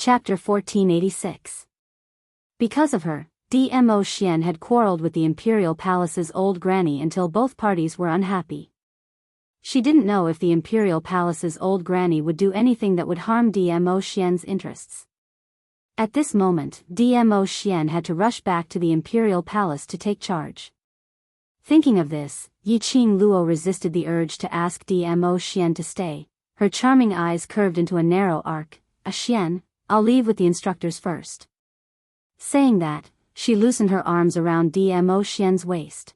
Chapter 1486. Because of her, Dmo Xian had quarreled with the Imperial Palace's old granny until both parties were unhappy. She didn't know if the Imperial Palace's old granny would do anything that would harm Dmo Xian's interests. At this moment, Dmo Xian had to rush back to the Imperial Palace to take charge. Thinking of this, Yiqing Luo resisted the urge to ask Dmo Xian to stay. Her charming eyes curved into a narrow arc. Xian, I'll leave with the instructors first. Saying that, she loosened her arms around Dmo Xian's waist.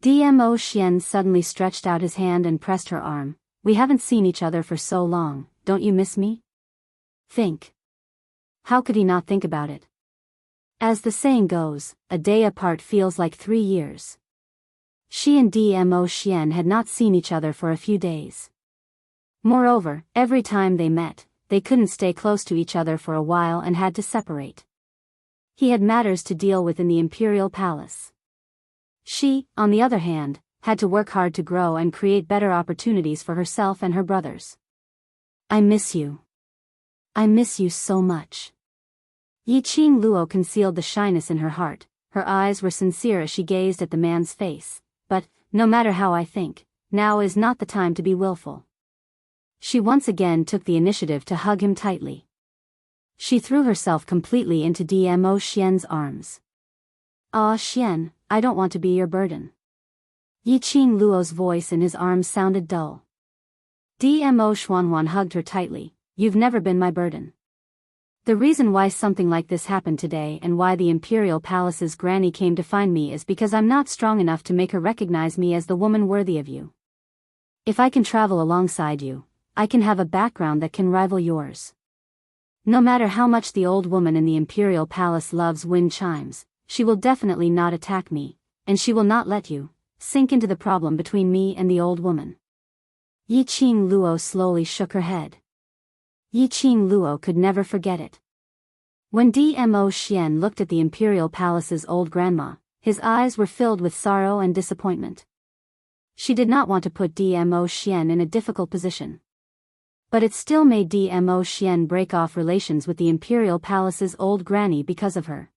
Dmo Xian suddenly stretched out his hand and pressed her arm. We haven't seen each other for so long, don't you miss me? Think. How could he not think about it? As the saying goes, a day apart feels like 3 years. She and Dmo Xian had not seen each other for a few days. Moreover, every time they met, they couldn't stay close to each other for a while and had to separate. He had matters to deal with in the Imperial Palace. She, on the other hand, had to work hard to grow and create better opportunities for herself and her brothers. I miss you. I miss you so much. Yiqing Luo concealed the shyness in her heart. Her eyes were sincere as she gazed at the man's face. But, no matter how I think, now is not the time to be willful. She once again took the initiative to hug him tightly. She threw herself completely into Dmo Xian's arms. Ah Xian, I don't want to be your burden. Yiqing Luo's voice in his arms sounded dull. Dmo Xuanhuan hugged her tightly. You've never been my burden. The reason why something like this happened today and why the Imperial Palace's granny came to find me is because I'm not strong enough to make her recognize me as the woman worthy of you. If I can travel alongside you, I can have a background that can rival yours. No matter how much the old woman in the Imperial Palace loves wind chimes, she will definitely not attack me, and she will not let you sink into the problem between me and the old woman. Yiqing Luo slowly shook her head. Yiqing Luo could never forget it. When Dmo Xian looked at the Imperial Palace's old grandma, his eyes were filled with sorrow and disappointment. She did not want to put Dmo Xian in a difficult position. But it still made Dmo Xian break off relations with the Imperial Palace's old granny because of her.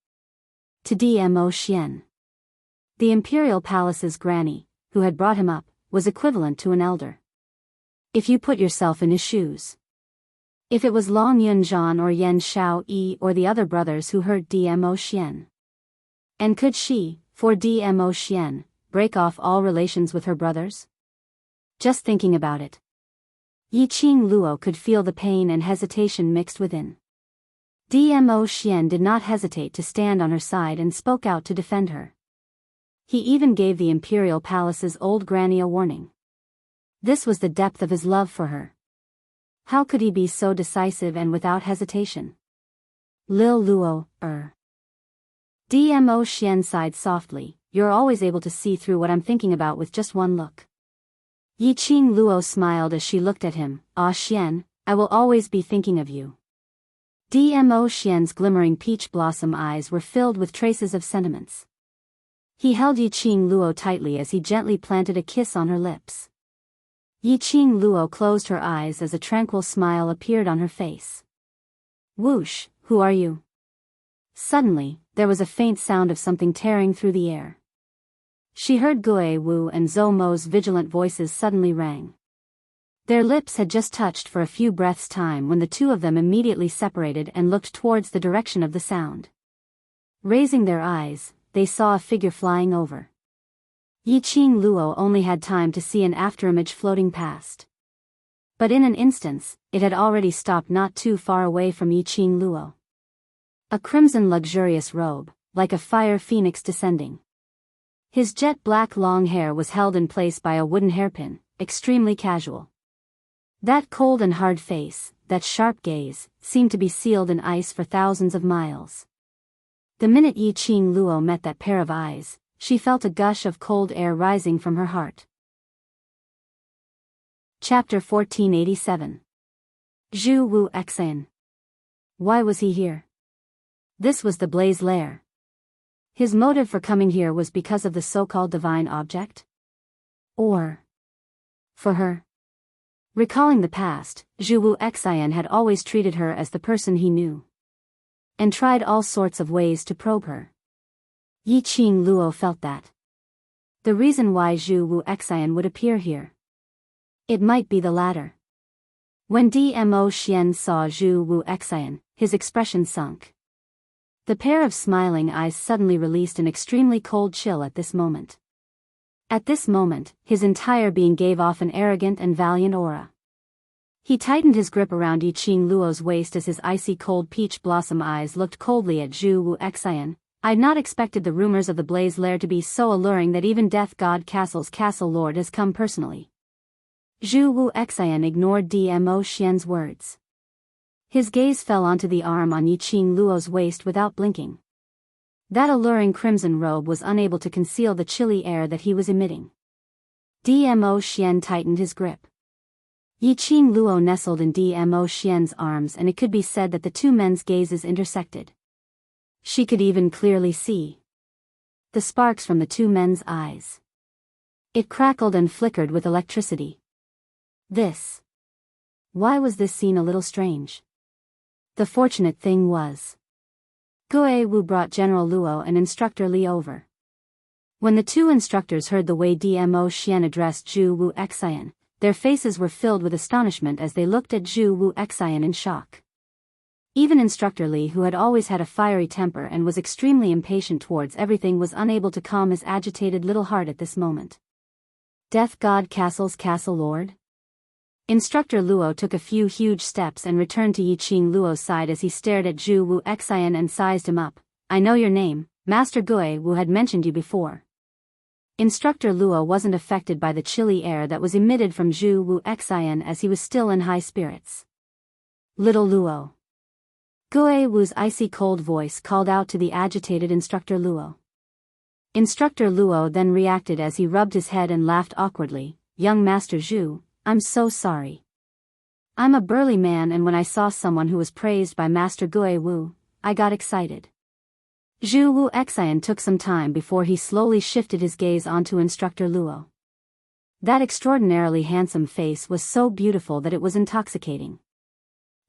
To Dmo Xian, the Imperial Palace's granny, who had brought him up, was equivalent to an elder. If you put yourself in his shoes. If it was Long Yunzhan or Yan Shao Yi or the other brothers who hurt Dmo Xian. And could she, for Dmo Xian, break off all relations with her brothers? Just thinking about it. Yiqing Luo could feel the pain and hesitation mixed within. Dmo Xian did not hesitate to stand on her side and spoke out to defend her. He even gave the Imperial Palace's old granny a warning. This was the depth of his love for her. How could he be so decisive and without hesitation? Lil Luo, Dmo Xian sighed softly. You're always able to see through what I'm thinking about with just one look. Yiqing Luo smiled as she looked at him. Ah Xian, I will always be thinking of you. Dmo Xian's glimmering peach blossom eyes were filled with traces of sentiments. He held Yiqing Luo tightly as he gently planted a kiss on her lips. Yiqing Luo closed her eyes as a tranquil smile appeared on her face. Whoosh, who are you? Suddenly, there was a faint sound of something tearing through the air. She heard Gui Wu and Zhou Mo's vigilant voices suddenly rang. Their lips had just touched for a few breaths' time when the two of them immediately separated and looked towards the direction of the sound. Raising their eyes, they saw a figure flying over. Yiqing Luo only had time to see an afterimage floating past. But in an instant, it had already stopped not too far away from Yiqing Luo. A crimson luxurious robe, like a fire phoenix descending. His jet-black long hair was held in place by a wooden hairpin, extremely casual. That cold and hard face, that sharp gaze, seemed to be sealed in ice for thousands of miles. The minute Yiqing Luo met that pair of eyes, she felt a gush of cold air rising from her heart. Chapter 1487. Zhu Wu Xan. Why was he here? This was the Blaze Lair. His motive for coming here was because of the so-called divine object? Or for her? Recalling the past, Zhu Wu Xian had always treated her as the person he knew, and tried all sorts of ways to probe her. Yi Qing Luo felt that the reason why Zhu Wu Xian would appear here, it might be the latter. When Dmo Xian saw Zhu Wu Xian, his expression sunk. The pair of smiling eyes suddenly released an extremely cold chill at this moment. At this moment, his entire being gave off an arrogant and valiant aura. He tightened his grip around Yi Qing Luo's waist as his icy cold peach blossom eyes looked coldly at Zhu Wu Xian. I'd not expected the rumors of the Blaze Lair to be so alluring that even Death God Castle's castle lord has come personally. Zhu Wu Xian ignored Dmo Xian's words. His gaze fell onto the arm on Yi Qing Luo's waist without blinking. That alluring crimson robe was unable to conceal the chilly air that he was emitting. Dmo Xian tightened his grip. Yi Qing Luo nestled in Dmo Xian's arms, and it could be said that the two men's gazes intersected. She could even clearly see the sparks from the two men's eyes. It crackled and flickered with electricity. Why was this scene a little strange? The fortunate thing was, Gue Wu brought General Luo and Instructor Li over. When the two instructors heard the way Dmo Xian addressed Zhu Wu Xian, their faces were filled with astonishment as they looked at Zhu Wu Xian in shock. Even Instructor Li, who had always had a fiery temper and was extremely impatient towards everything, was unable to calm his agitated little heart at this moment. Death God Castle's castle lord? Instructor Luo took a few huge steps and returned to Yi Qing Luo's side as he stared at Zhu Wu Xian and sized him up. I know your name, Master Gue Wu had mentioned you before. Instructor Luo wasn't affected by the chilly air that was emitted from Zhu Wu Xian as he was still in high spirits. Little Luo. Gue Wu's icy cold voice called out to the agitated Instructor Luo. Instructor Luo then reacted as he rubbed his head and laughed awkwardly. Young Master Zhu, I'm so sorry. I'm a burly man, and when I saw someone who was praised by Master Gue Wu, I got excited. Zhu Wu Xian took some time before he slowly shifted his gaze onto Instructor Luo. That extraordinarily handsome face was so beautiful that it was intoxicating.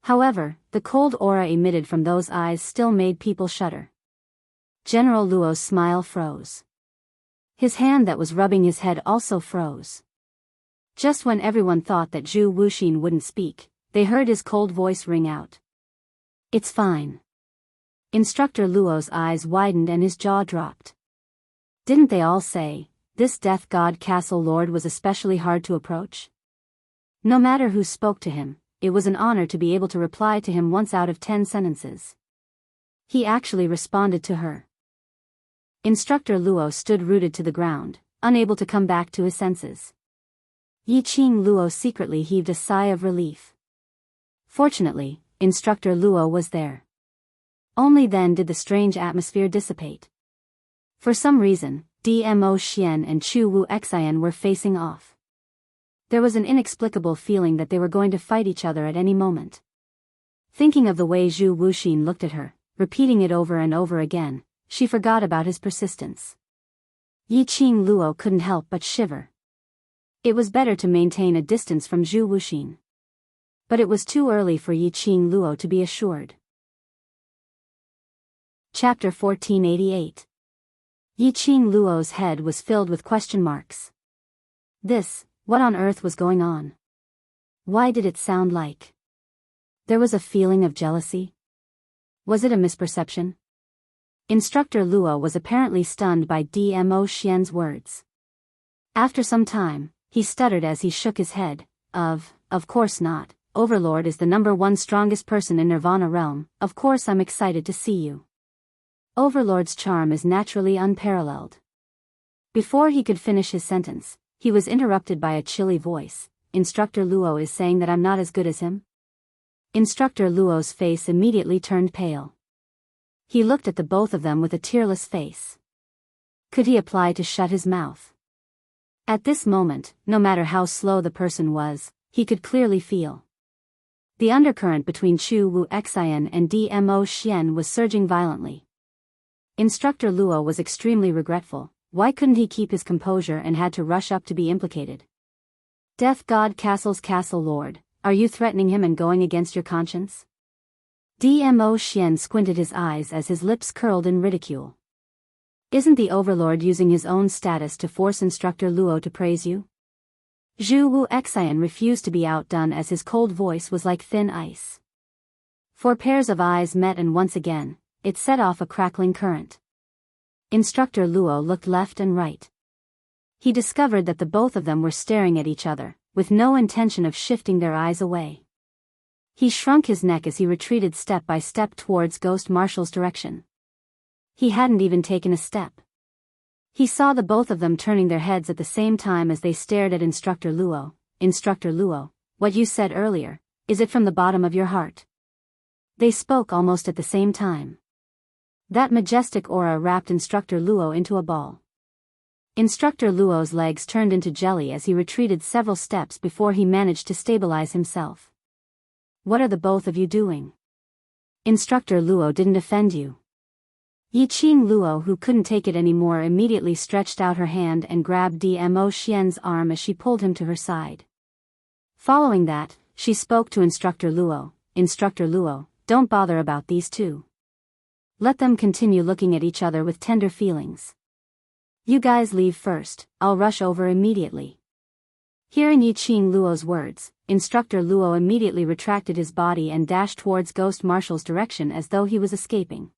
However, the cold aura emitted from those eyes still made people shudder. General Luo's smile froze. His hand that was rubbing his head also froze. Just when everyone thought that Zhu Wuxin wouldn't speak, they heard his cold voice ring out. It's fine. Instructor Luo's eyes widened and his jaw dropped. Didn't they all say, this Death God Castle Lord was especially hard to approach? No matter who spoke to him, it was an honor to be able to reply to him once out of 10 sentences. He actually responded to her. Instructor Luo stood rooted to the ground, unable to come back to his senses. Yi Qing Luo secretly heaved a sigh of relief. Fortunately, Instructor Luo was there. Only then did the strange atmosphere dissipate. For some reason, Dmo Xian and Zhu Wu Xian were facing off. There was an inexplicable feeling that they were going to fight each other at any moment. Thinking of the way Zhu Wuxin looked at her, repeating it over and over again, she forgot about his persistence. Yi Qing Luo couldn't help but shiver. It was better to maintain a distance from Zhu Wuxin. But it was too early for Yi Qing Luo to be assured. Chapter 1488. Yi Qing Luo's head was filled with question marks. What on earth was going on? Why did it sound like there was a feeling of jealousy? Was it a misperception? Instructor Luo was apparently stunned by Dmo Xian's words. After some time, he stuttered as he shook his head. Of course not. Overlord is the #1 strongest person in Nirvana realm. Of course I'm excited to see you. Overlord's charm is naturally unparalleled. Before he could finish his sentence, he was interrupted by a chilly voice. Instructor Luo is saying that I'm not as good as him? Instructor Luo's face immediately turned pale. He looked at the both of them with a tearless face. Could he apply to shut his mouth? At this moment, no matter how slow the person was, he could clearly feel the undercurrent between Zhu Wu Xian and Dmo Xian was surging violently. Instructor Luo was extremely regretful. Why couldn't he keep his composure and had to rush up to be implicated? Death God Castle's Castle Lord, are you threatening him and going against your conscience? Dmo Xian squinted his eyes as his lips curled in ridicule. Isn't the Overlord using his own status to force Instructor Luo to praise you? Zhu Wu Xian refused to be outdone as his cold voice was like thin ice. 4 pairs of eyes met and once again, it set off a crackling current. Instructor Luo looked left and right. He discovered that the both of them were staring at each other, with no intention of shifting their eyes away. He shrunk his neck as he retreated step by step towards Ghost Marshal's direction. He hadn't even taken a step. He saw the both of them turning their heads at the same time as they stared at Instructor Luo. Instructor Luo, what you said earlier, is it from the bottom of your heart? They spoke almost at the same time. That majestic aura wrapped Instructor Luo into a ball. Instructor Luo's legs turned into jelly as he retreated several steps before he managed to stabilize himself. What are the both of you doing? Instructor Luo didn't offend you. Yiqing Luo, who couldn't take it anymore, immediately stretched out her hand and grabbed Dmo Xian's arm as she pulled him to her side. Following that, she spoke to Instructor Luo. Instructor Luo, don't bother about these two. Let them continue looking at each other with tender feelings. You guys leave first, I'll rush over immediately. Hearing Yiqing Luo's words, Instructor Luo immediately retracted his body and dashed towards Ghost Marshal's direction as though he was escaping.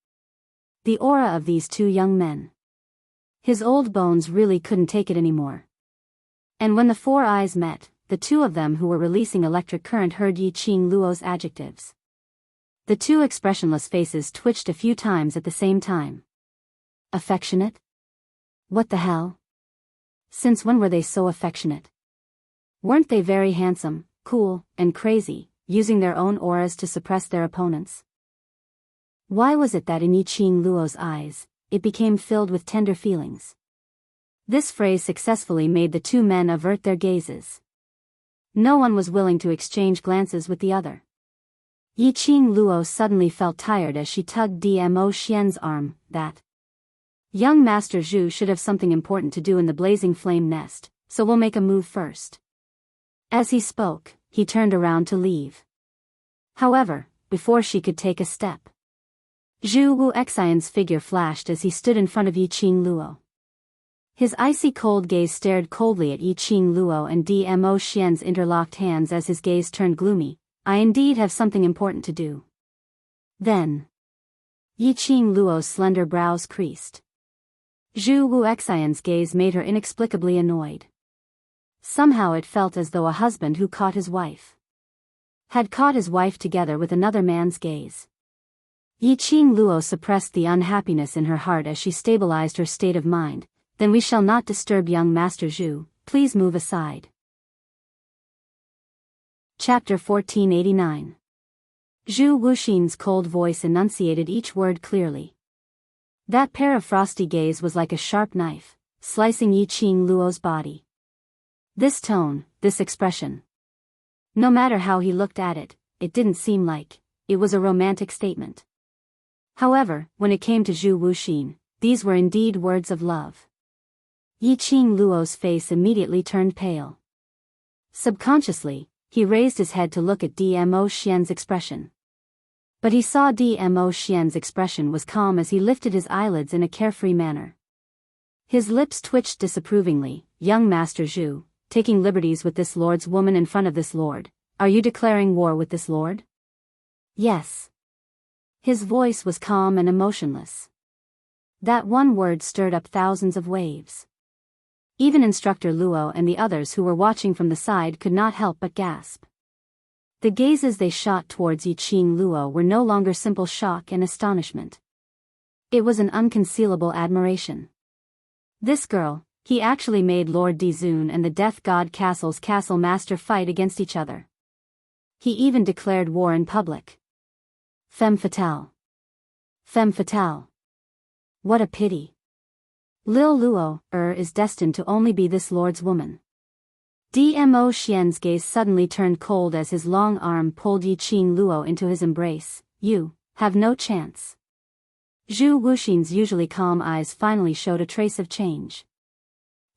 The aura of these two young men. His old bones really couldn't take it anymore. And when the 4 eyes met, the two of them who were releasing electric current heard Yiqing Luo's adjectives. The 2 expressionless faces twitched a few times at the same time. Affectionate? What the hell? Since when were they so affectionate? Weren't they very handsome, cool, and crazy, using their own auras to suppress their opponents? Why was it that in Yiqing Luo's eyes, it became filled with tender feelings? This phrase successfully made the 2 men avert their gazes. No one was willing to exchange glances with the other. Yiqing Luo suddenly felt tired as she tugged Dmo Xian's arm. That young Master Zhu should have something important to do in the blazing flame nest, so we'll make a move first. As he spoke, he turned around to leave. However, before she could take a step, Zhu Wu Xian's figure flashed as he stood in front of Yiqing Luo. His icy cold gaze stared coldly at Yiqing Luo and Dmo Xian's interlocked hands as his gaze turned gloomy. I indeed have something important to do. Then, Yiqing Luo's slender brows creased. Zhu Wu Xian's gaze made her inexplicably annoyed. Somehow it felt as though a husband who caught his wife had caught his wife together with another man's gaze. Yiqing Luo suppressed the unhappiness in her heart as she stabilized her state of mind. Then we shall not disturb young Master Zhu, please move aside. Chapter 1489. Zhu Wuxin's cold voice enunciated each word clearly. That pair of frosty gaze was like a sharp knife, slicing Yiqing Luo's body. This tone, this expression. No matter how he looked at it, it didn't seem like it was a romantic statement. However, when it came to Zhu Wuxin, these were indeed words of love. Yiqing Luo's face immediately turned pale. Subconsciously, he raised his head to look at Dmo Xian's expression. But he saw Dmo Xian's expression was calm as he lifted his eyelids in a carefree manner. His lips twitched disapprovingly. Young Master Zhu, taking liberties with this lord's woman in front of this lord, are you declaring war with this lord? Yes. His voice was calm and emotionless. That one word stirred up thousands of waves. Even Instructor Luo and the others who were watching from the side could not help but gasp. The gazes they shot towards Yiqing Luo were no longer simple shock and astonishment. It was an unconcealable admiration. This girl, he actually made Lord Dizun and the Death God Castle's castle master fight against each other. He even declared war in public. Femme fatale. Femme fatale. What a pity. Lil Luo, is destined to only be this lord's woman. Dmo Xian's gaze suddenly turned cold as his long arm pulled Yiqing Luo into his embrace. You have no chance. Zhu Wuxin's usually calm eyes finally showed a trace of change.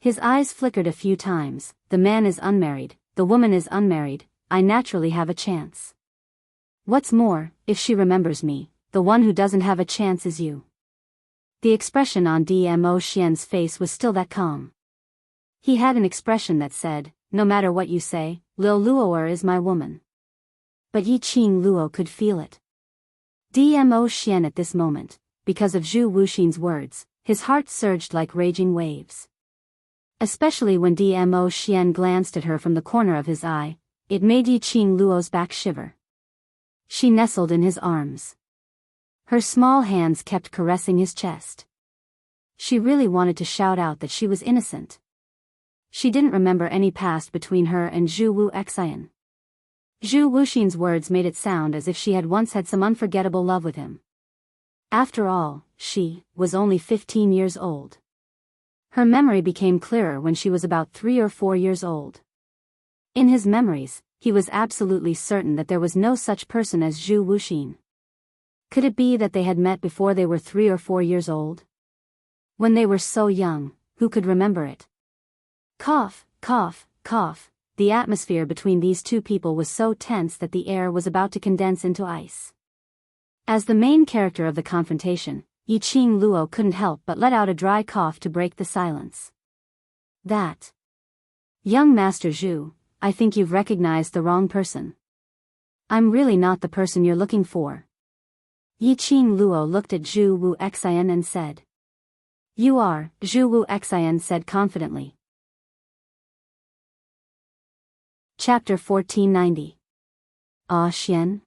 His eyes flickered a few times. The man is unmarried, the woman is unmarried, I naturally have a chance. What's more, if she remembers me, the one who doesn't have a chance is you. The expression on Dmo Xian's face was still that calm. He had an expression that said, no matter what you say, Lil Luo'er is my woman. But Yiqing Luo could feel it. Dmo Xian at this moment, because of Zhu Wuxin's words, his heart surged like raging waves. Especially when Dmo Xian glanced at her from the corner of his eye, it made Yiqing Luo's back shiver. She nestled in his arms. Her small hands kept caressing his chest. She really wanted to shout out that she was innocent. She didn't remember any past between her and Zhu Wuxian. Zhu Wuxin's words made it sound as if she had once had some unforgettable love with him. After all, she was only 15 years old. Her memory became clearer when she was about 3 or 4 years old. In his memories, he was absolutely certain that there was no such person as Zhu Wuxin. Could it be that they had met before they were 3 or 4 years old? When they were so young, who could remember it? Cough, cough, cough. The atmosphere between these two people was so tense that the air was about to condense into ice. As the main character of the confrontation, Yiqing Luo couldn't help but let out a dry cough to break the silence. That. Young Master Zhu, I think you've recognized the wrong person. I'm really not the person you're looking for. Yiqing Luo looked at Zhu Wuxian and said. You are, Zhu Wuxian said confidently. Chapter 1490. Ah Xian?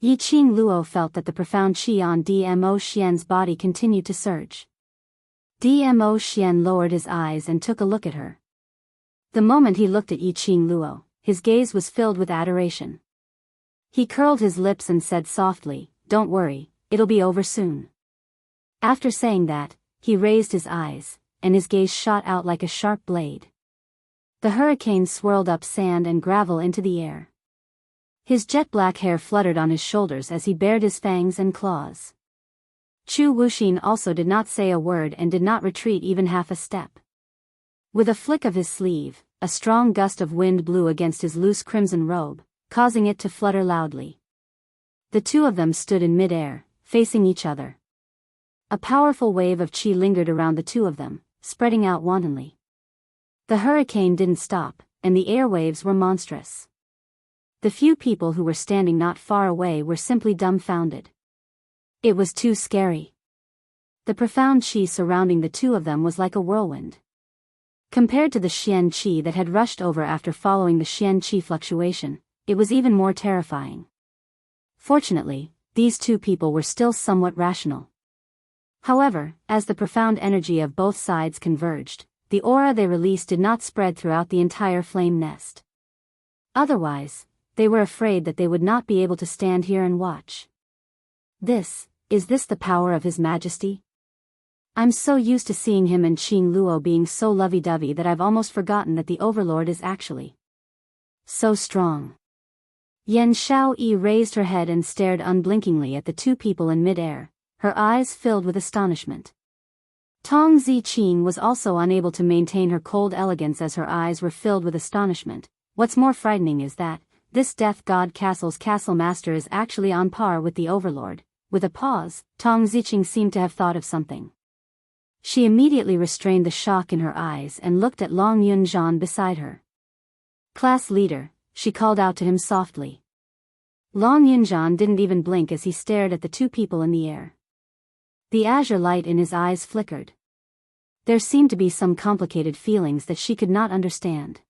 Yiqing Luo felt that the profound qi on Dmo Xian's body continued to surge. Dmo Xian lowered his eyes and took a look at her. The moment he looked at Yiqing Luo, his gaze was filled with adoration. He curled his lips and said softly, don't worry, it'll be over soon. After saying that, he raised his eyes, and his gaze shot out like a sharp blade. The hurricane swirled up sand and gravel into the air. His jet-black hair fluttered on his shoulders as he bared his fangs and claws. Zhu Wuxin also did not say a word and did not retreat even half a step. With a flick of his sleeve, a strong gust of wind blew against his loose crimson robe, causing it to flutter loudly. The two of them stood in mid-air, facing each other. A powerful wave of qi lingered around the two of them, spreading out wantonly. The hurricane didn't stop, and the airwaves were monstrous. The few people who were standing not far away were simply dumbfounded. It was too scary. The profound qi surrounding the two of them was like a whirlwind. Compared to the Xian qi that had rushed over after following the Xian qi fluctuation, it was even more terrifying. Fortunately, these two people were still somewhat rational. However, as the profound energy of both sides converged, the aura they released did not spread throughout the entire flame nest. Otherwise, they were afraid that they would not be able to stand here and watch. Is this the power of His Majesty? I'm so used to seeing him and Qing Luo being so lovey-dovey that I've almost forgotten that the Overlord is actually so strong. Yan Xiaoyi raised her head and stared unblinkingly at the two people in mid-air, her eyes filled with astonishment. Tong Ziqing was also unable to maintain her cold elegance as her eyes were filled with astonishment. What's more frightening is that, this Death God Castle's castle master is actually on par with the Overlord. With a pause, Tong Ziqing seemed to have thought of something. She immediately restrained the shock in her eyes and looked at Long Yunzhan beside her. Class leader, she called out to him softly. Long Yunzhan didn't even blink as he stared at the two people in the air. The azure light in his eyes flickered. There seemed to be some complicated feelings that she could not understand.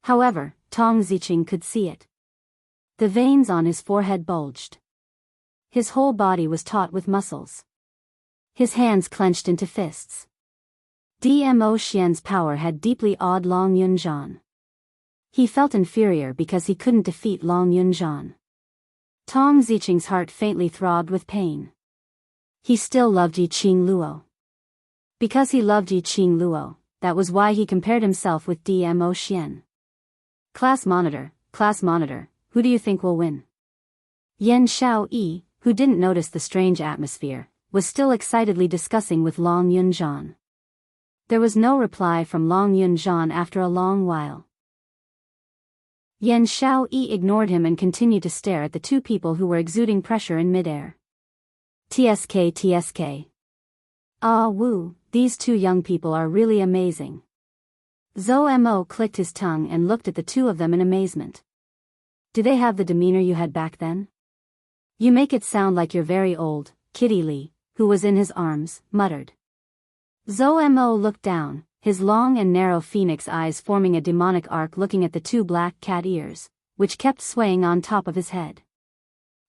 However, Tong Ziqing could see it. The veins on his forehead bulged. His whole body was taut with muscles. His hands clenched into fists. Dmo Xian's power had deeply awed Long Yunzhan. He felt inferior because he couldn't defeat Long Yunzhan. Tong Ziqing's heart faintly throbbed with pain. He still loved Yiqing Luo. Because he loved Yiqing Luo, that was why he compared himself with Dmo Xian. Class monitor, who do you think will win? Yan Xiaoyi, who didn't notice the strange atmosphere, was still excitedly discussing with Long Yunzhan. There was no reply from Long Yunzhan after a long while. Yan Xiaoyi ignored him and continued to stare at the two people who were exuding pressure in midair. TSK. Ah woo, these two young people are really amazing. Zhou Mo clicked his tongue and looked at the two of them in amazement. Do they have the demeanor you had back then? You make it sound like you're very old, Kitty Li, who was in his arms, muttered. Zhou Mo looked down, his long and narrow phoenix eyes forming a demonic arc looking at the two black cat ears, which kept swaying on top of his head.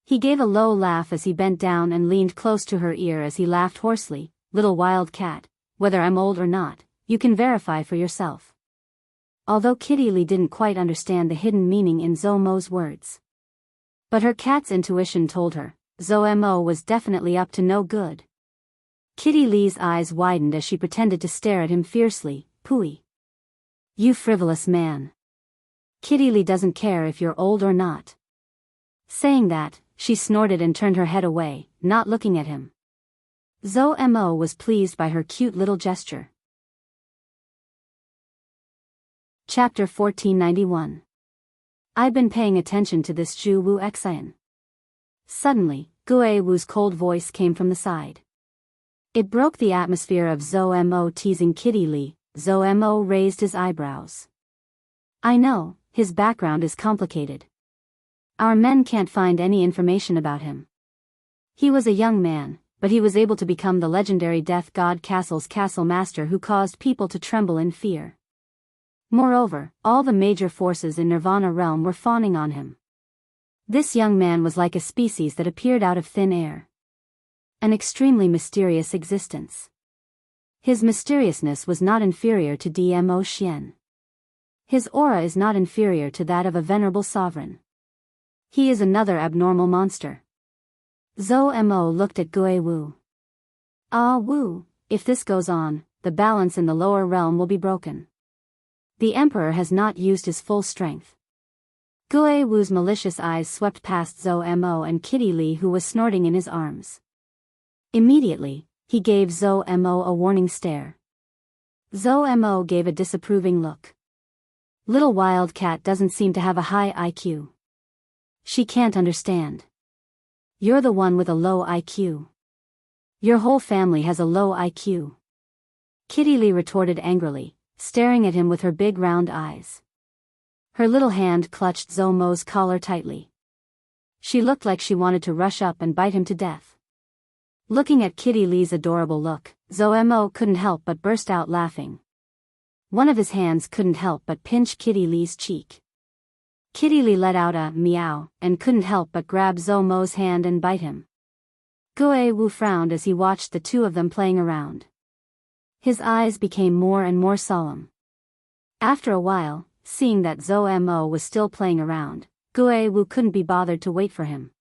He gave a low laugh as he bent down and leaned close to her ear as he laughed hoarsely, "Little wild cat, whether I'm old or not, you can verify for yourself." Although Kitty Li didn't quite understand the hidden meaning in Zhou Mo's words. But her cat's intuition told her, Zhou Mo was definitely up to no good. Kitty Li's eyes widened as she pretended to stare at him fiercely. "Pooey. You frivolous man. Kitty Li doesn't care if you're old or not." Saying that, she snorted and turned her head away, not looking at him. Zhou Mo was pleased by her cute little gesture. Chapter 1491. I've been paying attention to this Zhu Wu Xian. Suddenly, Gue Wu's cold voice came from the side. It broke the atmosphere of Zhou Mo teasing Kitty Li. Zhou Mo raised his eyebrows. I know, his background is complicated. Our men can't find any information about him. He was a young man, but he was able to become the legendary death god Castle's castle master who caused people to tremble in fear. Moreover, all the major forces in Nirvana realm were fawning on him. This young man was like a species that appeared out of thin air. An extremely mysterious existence. His mysteriousness was not inferior to Dmo Xian. His aura is not inferior to that of a venerable sovereign. He is another abnormal monster. Zhou Mo looked at Gue Wu. Ah Wu, if this goes on, the balance in the lower realm will be broken. The Emperor has not used his full strength. Gue Wu's malicious eyes swept past Zhou Mo and Kitty Li who was snorting in his arms. Immediately, he gave Zhou Mo a warning stare. Zhou Mo gave a disapproving look. Little wild cat doesn't seem to have a high IQ. She can't understand. You're the one with a low IQ. Your whole family has a low IQ. Kitty Li retorted angrily, staring at him with her big round eyes. Her little hand clutched Zhou Mo's collar tightly. She looked like she wanted to rush up and bite him to death. Looking at Kitty Li's adorable look, Zhou Mo couldn't help but burst out laughing. One of his hands couldn't help but pinch Kitty Li's cheek. Kitty Li let out a meow and couldn't help but grab Zhou Mo's hand and bite him. Gue Wu frowned as he watched the two of them playing around. His eyes became more and more solemn. After a while, seeing that Zhou Mo was still playing around, Gue Wu couldn't be bothered to wait for him.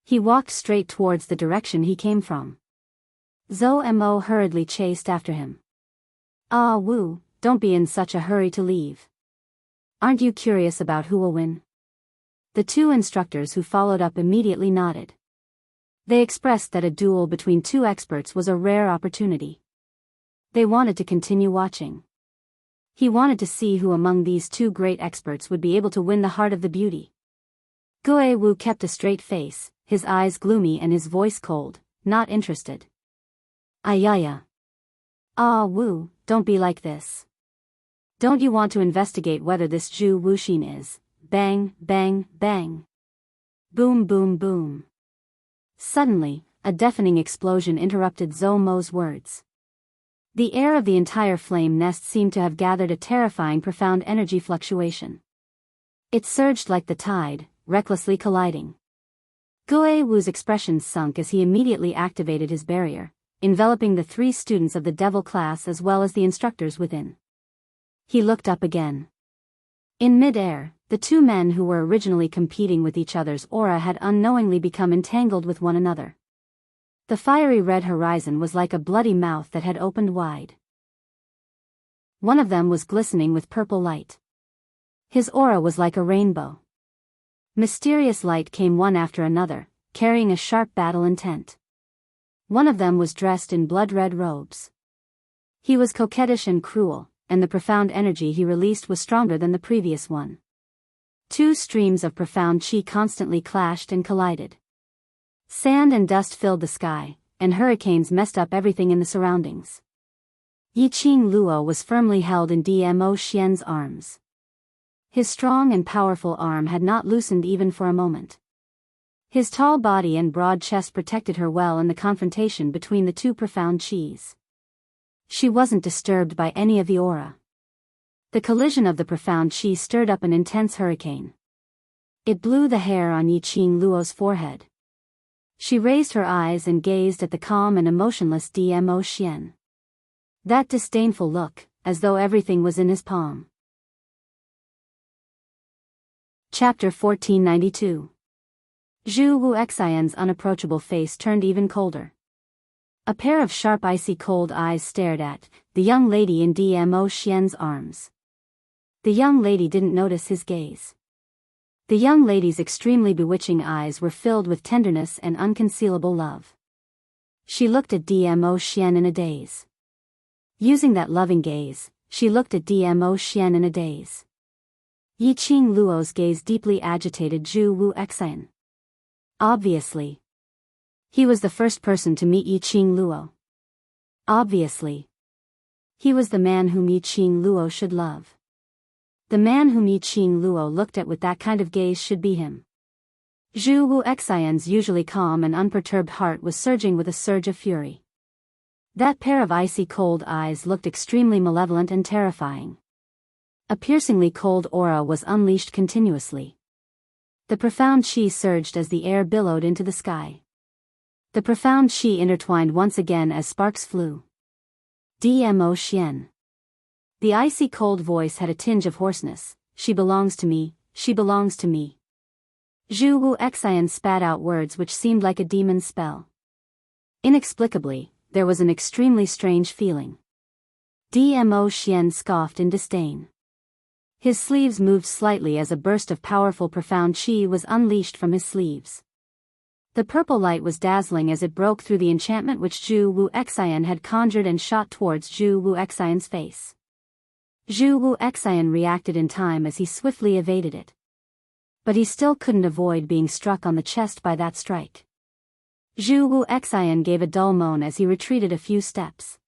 He walked straight towards the direction he came from. Zhou Mo hurriedly chased after him. Ah Wu, don't be in such a hurry to leave. Aren't you curious about who will win? The two instructors who followed up immediately nodded. They expressed that a duel between two experts was a rare opportunity. They wanted to continue watching. He wanted to see who among these two great experts would be able to win the heart of the beauty. Gue Wu kept a straight face, his eyes gloomy and his voice cold, not interested. Ayaya. Ah Wu, don't be like this. Don't you want to investigate whether this Zhu Wuxin is? Bang, bang, bang. Boom, boom, boom. Suddenly, a deafening explosion interrupted Zhou Mo's words. The air of the entire flame nest seemed to have gathered a terrifying profound energy fluctuation. It surged like the tide, recklessly colliding. Gue Wu's expression sunk as he immediately activated his barrier, enveloping the three students of the devil class as well as the instructors within. He looked up again. In mid-air, the two men who were originally competing with each other's aura had unknowingly become entangled with one another. The fiery red horizon was like a bloody mouth that had opened wide. One of them was glistening with purple light. His aura was like a rainbow. Mysterious light came one after another, carrying a sharp battle intent. One of them was dressed in blood-red robes. He was coquettish and cruel, and the profound energy he released was stronger than the previous one. Two streams of profound qi constantly clashed and collided. Sand and dust filled the sky, and hurricanes messed up everything in the surroundings. Yiqing Luo was firmly held in Dmo Xian's arms. His strong and powerful arm had not loosened even for a moment. His tall body and broad chest protected her well in the confrontation between the two profound qis. She wasn't disturbed by any of the aura. The collision of the profound qi stirred up an intense hurricane. It blew the hair on Yiqing Luo's forehead. She raised her eyes and gazed at the calm and emotionless Dmo Xian. That disdainful look, as though everything was in his palm. Chapter 1492. Zhu Wuxian's unapproachable face turned even colder. A pair of sharp icy cold eyes stared at the young lady in Dmo Xian's arms. The young lady didn't notice his gaze. The young lady's extremely bewitching eyes were filled with tenderness and unconcealable love. She looked at Dmo Xian in a daze. Using that loving gaze, she looked at Dmo Xian in a daze. Yiqing Luo's gaze deeply agitated Zhu Wuxian. Obviously. He was the first person to meet Yiqing Luo. Obviously. He was the man whom Yiqing Luo should love. The man whom Yiqing Luo looked at with that kind of gaze should be him. Zhu Wuxian's usually calm and unperturbed heart was surging with a surge of fury. That pair of icy cold eyes looked extremely malevolent and terrifying. A piercingly cold aura was unleashed continuously. The profound qi surged as the air billowed into the sky. The profound qi intertwined once again as sparks flew. Dmo Xian. The icy cold voice had a tinge of hoarseness. She belongs to me, she belongs to me. Zhu Wuxian spat out words which seemed like a demon's spell. Inexplicably, there was an extremely strange feeling. Dmo Xian scoffed in disdain. His sleeves moved slightly as a burst of powerful profound qi was unleashed from his sleeves. The purple light was dazzling as it broke through the enchantment which Zhu Wuxian had conjured and shot towards Zhu Wuxian's face. Zhu Wuxian reacted in time as he swiftly evaded it. But he still couldn't avoid being struck on the chest by that strike. Zhu Wuxian gave a dull moan as he retreated a few steps.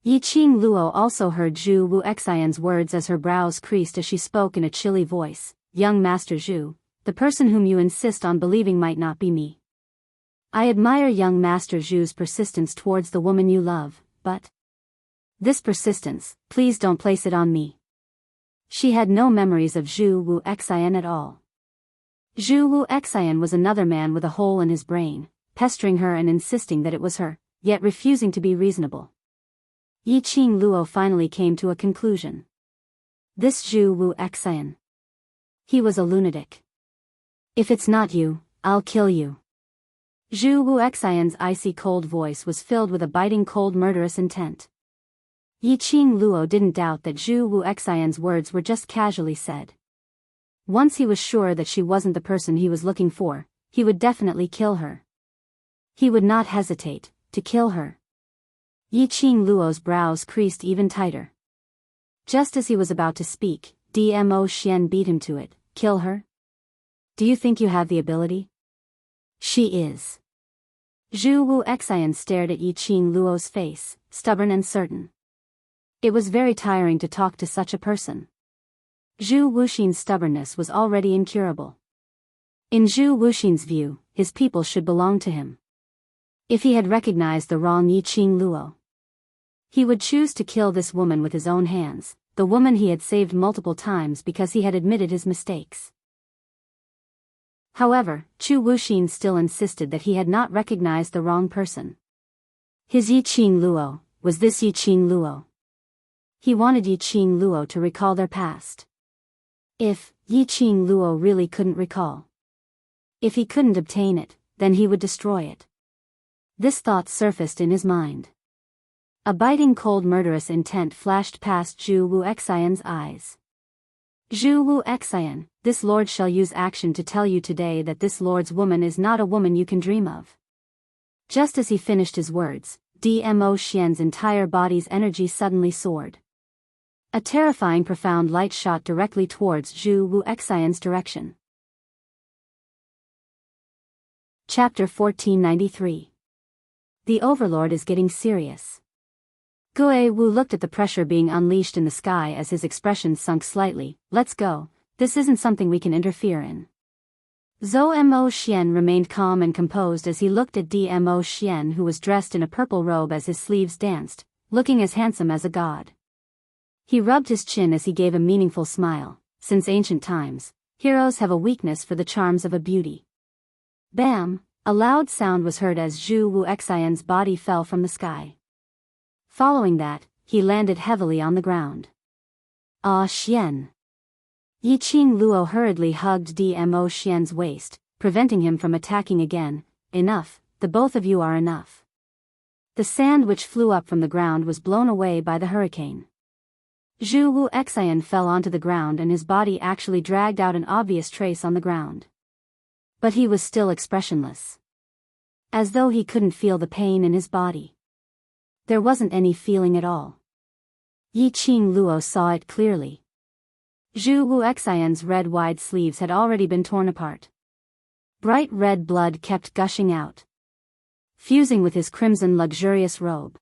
Yiqing Luo also heard Zhu Wuxian's words as her brows creased as she spoke in a chilly voice. Young Master Zhu, the person whom you insist on believing might not be me. I admire young Master Zhu's persistence towards the woman you love, but this persistence, please don't place it on me. She had no memories of Zhu Wuxian at all. Zhu Wuxian was another man with a hole in his brain, pestering her and insisting that it was her, yet refusing to be reasonable. Yiqing Luo finally came to a conclusion. This Zhu Wuxian. He was a lunatic. If it's not you, I'll kill you. Zhu Wuxian's icy cold voice was filled with a biting cold murderous intent. Yiqing Luo didn't doubt that Zhu Wuxian's words were just casually said. Once he was sure that she wasn't the person he was looking for, he would definitely kill her. He would not hesitate to kill her. Yiqing Luo's brows creased even tighter. Just as he was about to speak, Dmo Xian beat him to it. Kill her? Do you think you have the ability? She is. Zhu Wuxian stared at Yiqing Luo's face, stubborn and certain. It was very tiring to talk to such a person. Zhu Wuxian's stubbornness was already incurable. In Zhu Wuxian's view, his people should belong to him. If he had recognized the wrong Yiqing Luo, he would choose to kill this woman with his own hands, the woman he had saved multiple times because he had admitted his mistakes. However, Zhu Wuxian still insisted that he had not recognized the wrong person. His Yiqing Luo, was this Yiqing Luo? He wanted Yiqing Luo to recall their past. If Yiqing Luo really couldn't recall, if he couldn't obtain it, then he would destroy it. This thought surfaced in his mind. A biting cold murderous intent flashed past Zhu Wuxian's eyes. Zhu Wuxian, this lord shall use action to tell you today that this lord's woman is not a woman you can dream of. Just as he finished his words, Dmo Xian's entire body's energy suddenly soared. A terrifying profound light shot directly towards Zhu Wu Xian's direction. Chapter 1493. The Overlord is getting serious. Gue Wu looked at the pressure being unleashed in the sky as his expression sunk slightly. Let's go, this isn't something we can interfere in. Zhou Mo Xian remained calm and composed as he looked at Mo Xian, who was dressed in a purple robe as his sleeves danced, looking as handsome as a god. He rubbed his chin as he gave a meaningful smile. Since ancient times, heroes have a weakness for the charms of a beauty. Bam! A loud sound was heard as Zhu Wu Xian's body fell from the sky. Following that, he landed heavily on the ground. Ah Xian! Yiqing Luo hurriedly hugged Mo Xian's waist, preventing him from attacking again. Enough, the both of you are enough. The sand which flew up from the ground was blown away by the hurricane. Zhu Wu Xian fell onto the ground and his body actually dragged out an obvious trace on the ground. But he was still expressionless. As though he couldn't feel the pain in his body. There wasn't any feeling at all. Yiqing Luo saw it clearly. Zhu Wu Xian's red wide sleeves had already been torn apart. Bright red blood kept gushing out, fusing with his crimson luxurious robe.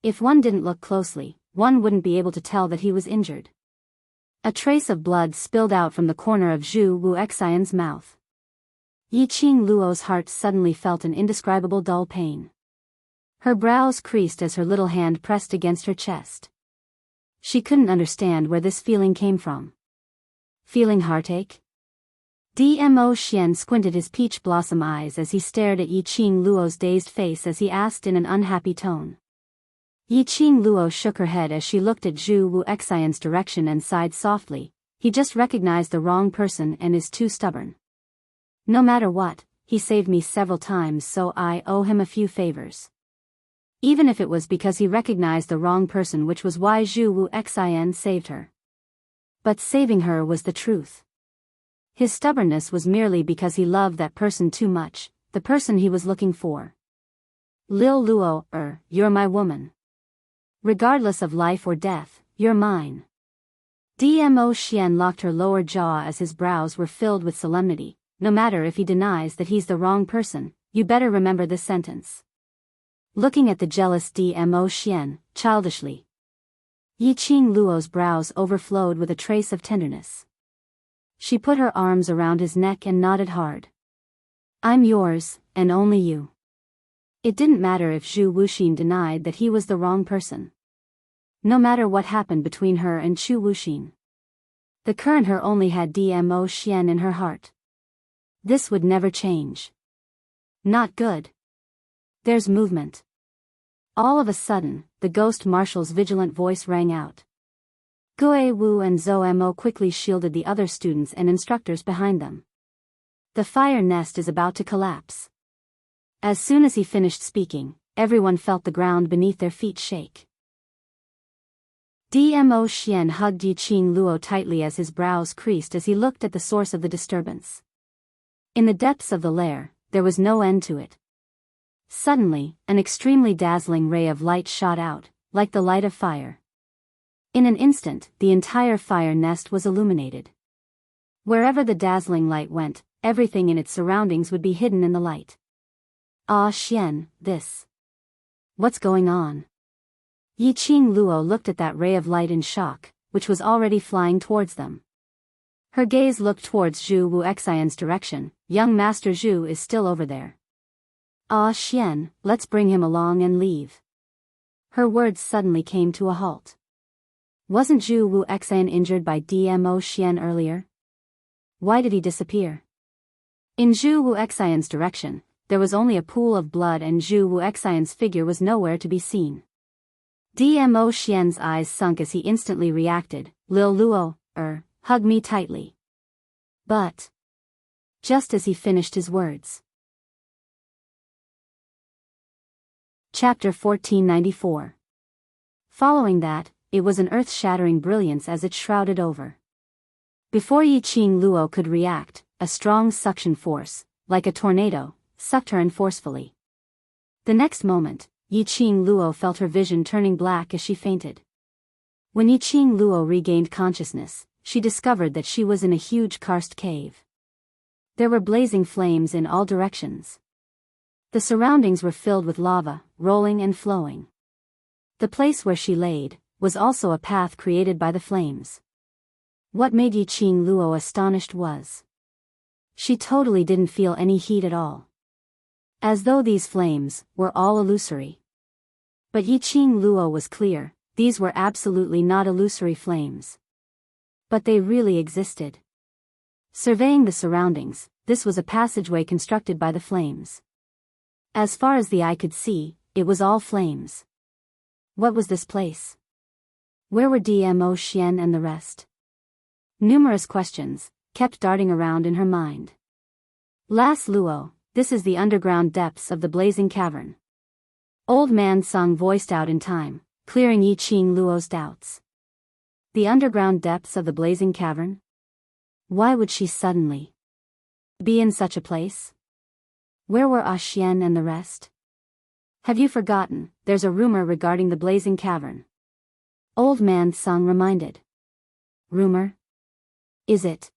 If one didn't look closely, one wouldn't be able to tell that he was injured. A trace of blood spilled out from the corner of Zhu Wu Xian's mouth. Yiqing Luo's heart suddenly felt an indescribable dull pain. Her brows creased as her little hand pressed against her chest. She couldn't understand where this feeling came from. Feeling heartache? Mo Xian squinted his peach blossom eyes as he stared at Yiqing Luo's dazed face as he asked in an unhappy tone. Yiqing Luo shook her head as she looked at Zhu Wu Xian's direction and sighed softly. He just recognized the wrong person and is too stubborn. No matter what, he saved me several times, so I owe him a few favors. Even if it was because he recognized the wrong person, which was why Zhu Wu Xian saved her. But saving her was the truth. His stubbornness was merely because he loved that person too much, the person he was looking for. Lil Luo, you're my woman. Regardless of life or death, you're mine. Mo Xian locked her lower jaw as his brows were filled with solemnity. No matter if he denies that he's the wrong person, you better remember this sentence. Looking at the jealous Mo Xian, childishly, Yiqing Luo's brows overflowed with a trace of tenderness. She put her arms around his neck and nodded hard. I'm yours, and only you. It didn't matter if Zhu Wuxin denied that he was the wrong person. No matter what happened between her and Chu Wuxin. The current her only had Mo Xian in her heart. This would never change. Not good. There's movement. All of a sudden, the ghost marshal's vigilant voice rang out. Gue Wu and Zhou Mo quickly shielded the other students and instructors behind them. The fire nest is about to collapse. As soon as he finished speaking, everyone felt the ground beneath their feet shake. Mo Xian hugged Yiqing Luo tightly as his brows creased as he looked at the source of the disturbance. In the depths of the lair, there was no end to it. Suddenly, an extremely dazzling ray of light shot out, like the light of fire. In an instant, the entire fire nest was illuminated. Wherever the dazzling light went, everything in its surroundings would be hidden in the light. Ah Xian, this. What's going on? Yiqing Luo looked at that ray of light in shock, which was already flying towards them. Her gaze looked towards Zhu Wu Xian's direction. Young Master Zhu is still over there. Ah Xian, let's bring him along and leave. Her words suddenly came to a halt. Wasn't Zhu Wu Xian injured by Mo Xian earlier? Why did he disappear? In Zhu Wu Xian's direction, there was only a pool of blood and Zhu Wu Xian's figure was nowhere to be seen. Mo Xian's eyes sunk as he instantly reacted. Lil Luo, hug me tightly. But just as he finished his words. Chapter 1494. Following that, it was an earth-shattering brilliance as it shrouded over. Before Yiqing Luo could react, a strong suction force, like a tornado, sucked her in forcefully. The next moment, Yiqing Luo felt her vision turning black as she fainted. When Yiqing Luo regained consciousness, she discovered that she was in a huge karst cave. There were blazing flames in all directions. The surroundings were filled with lava, rolling and flowing. The place where she laid was also a path created by the flames. What made Yiqing Luo astonished was she totally didn't feel any heat at all. As though these flames were all illusory. But Yiqing Luo was clear, these were absolutely not illusory flames. But they really existed. Surveying the surroundings, this was a passageway constructed by the flames. As far as the eye could see, it was all flames. What was this place? Where were Dmo Xian and the rest? Numerous questions kept darting around in her mind. Las Luo, this is the underground depths of the blazing cavern. Old Man Sung voiced out in time, clearing Yiqing Luo's doubts. The underground depths of the blazing cavern? Why would she suddenly be in such a place? Where were Xian and the rest? Have you forgotten, there's a rumor regarding the blazing cavern? Old Man Sung reminded. Rumor? Is it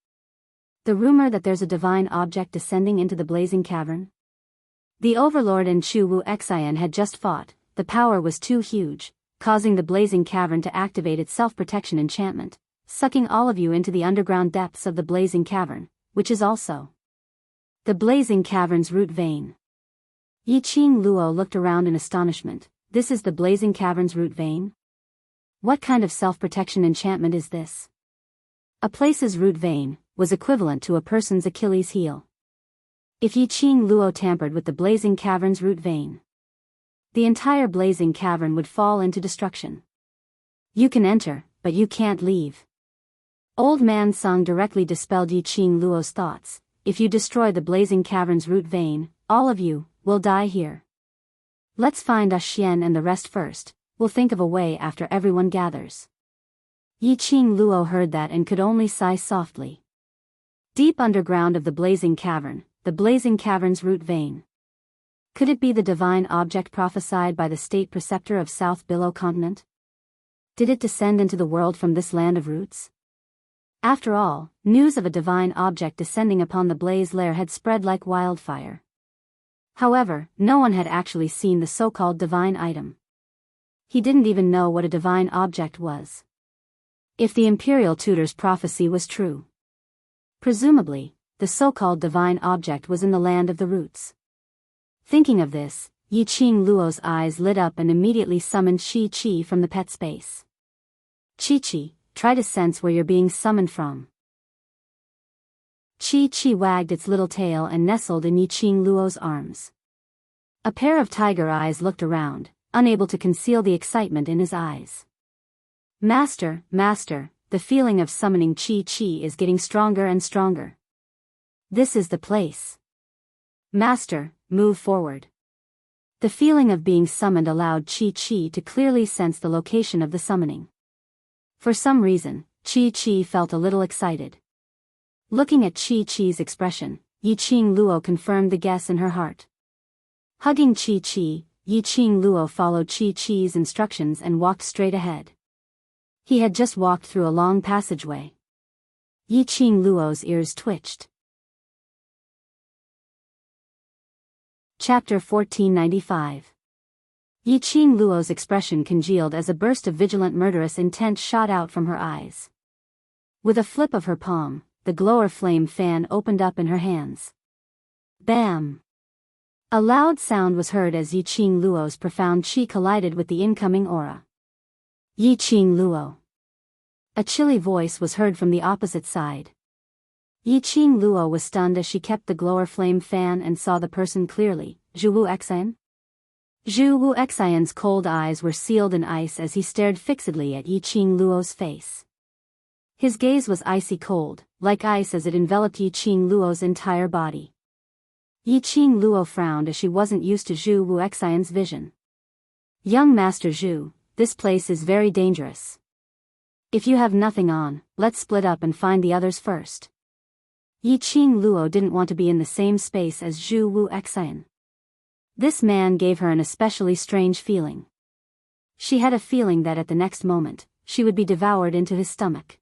the rumor that there's a divine object descending into the blazing cavern? The Overlord and Chu Wu Xian had just fought, the power was too huge, causing the blazing cavern to activate its self-protection enchantment, sucking all of you into the underground depths of the blazing cavern, which is also the blazing cavern's root vein. Yiqing Luo looked around in astonishment. This is the blazing cavern's root vein? What kind of self-protection enchantment is this? A place's root vein was equivalent to a person's Achilles heel. If Yiqing Luo tampered with the blazing cavern's root vein, the entire blazing cavern would fall into destruction. You can enter, but you can't leave. Old Man Sung directly dispelled Yiqing Luo's thoughts. If you destroy the blazing cavern's root vein, all of you will die here. Let's find Xian and the rest first. We'll think of a way after everyone gathers. Yiqing Luo heard that and could only sigh softly. Deep underground of the blazing cavern's root vein. Could it be the divine object prophesied by the state preceptor of South Billow Continent? Did it descend into the world from this land of roots? After all, news of a divine object descending upon the blaze lair had spread like wildfire. However, no one had actually seen the so-called divine item. He didn't even know what a divine object was. If the imperial tutor's prophecy was true, presumably, the so-called divine object was in the land of the roots. Thinking of this, Yiqing Luo's eyes lit up and immediately summoned Chi from the pet space. Chi, try to sense where you're being summoned from. Chi wagged its little tail and nestled in Yiqing Luo's arms. A pair of tiger eyes looked around, unable to conceal the excitement in his eyes. Master, the feeling of summoning Chi is getting stronger and stronger. This is the place. Master, move forward. The feeling of being summoned allowed Chi to clearly sense the location of the summoning. For some reason, Chi felt a little excited. Looking at Chi-Chi's expression, Yiqing Luo confirmed the guess in her heart. Hugging Chi-Chi, Yiqing Luo followed Chi-Chi's instructions and walked straight ahead. He had just walked through a long passageway. Yiqing Luo's ears twitched. Chapter 1495. Yiqing Luo's expression congealed as a burst of vigilant murderous intent shot out from her eyes. With a flip of her palm, the glower flame fan opened up in her hands. Bam! A loud sound was heard as Yiqing Luo's profound chi collided with the incoming aura. Yiqing Luo. A chilly voice was heard from the opposite side. Yiqing Luo was stunned as she kept the glower flame fan and saw the person clearly. Zhu Wu Xian? Zhu Wu Xian's cold eyes were sealed in ice as he stared fixedly at Yiqing Luo's face. His gaze was icy cold, like ice as it enveloped Yiqing Luo's entire body. Yiqing Luo frowned as she wasn't used to Zhu Wu Xian's vision. Young Master Zhu, this place is very dangerous. If you have nothing on, let's split up and find the others first. Yiqing Luo didn't want to be in the same space as Zhu Wu Xian. This man gave her an especially strange feeling. She had a feeling that at the next moment, she would be devoured into his stomach.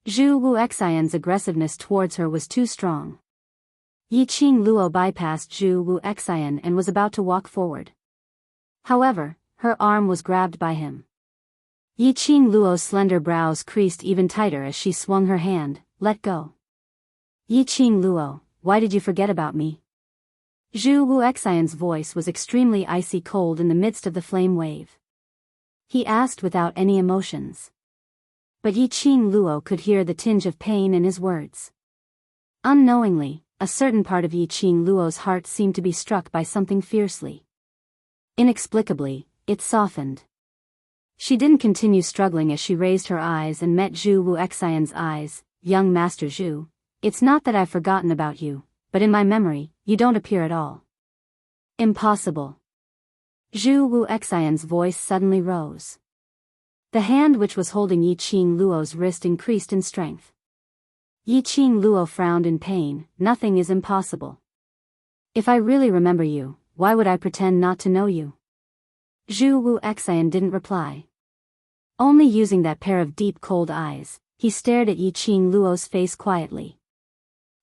Zhu Wuxian's aggressiveness towards her was too strong. Yiqing Luo bypassed Zhu Wuxian and was about to walk forward. However, her arm was grabbed by him. Yiqing Luo's slender brows creased even tighter as she swung her hand. Let go. Yiqing Luo, why did you forget about me? Zhu Wuxian's voice was extremely icy cold in the midst of the flame wave. He asked without any emotions. But Yiqing Luo could hear the tinge of pain in his words. Unknowingly, a certain part of Yiqing Luo's heart seemed to be struck by something fiercely. Inexplicably, it softened. She didn't continue struggling as she raised her eyes and met Zhu Wuxian's eyes. Young Master Zhu, it's not that I've forgotten about you, but in my memory, you don't appear at all. Impossible. Zhu Wuxian's voice suddenly rose. The hand which was holding Yiqing Luo's wrist increased in strength. Yiqing Luo frowned in pain. Nothing is impossible. If I really remember you, why would I pretend not to know you? Zhu Wuxian didn't reply. Only using that pair of deep cold eyes, he stared at Yiqing Luo's face quietly.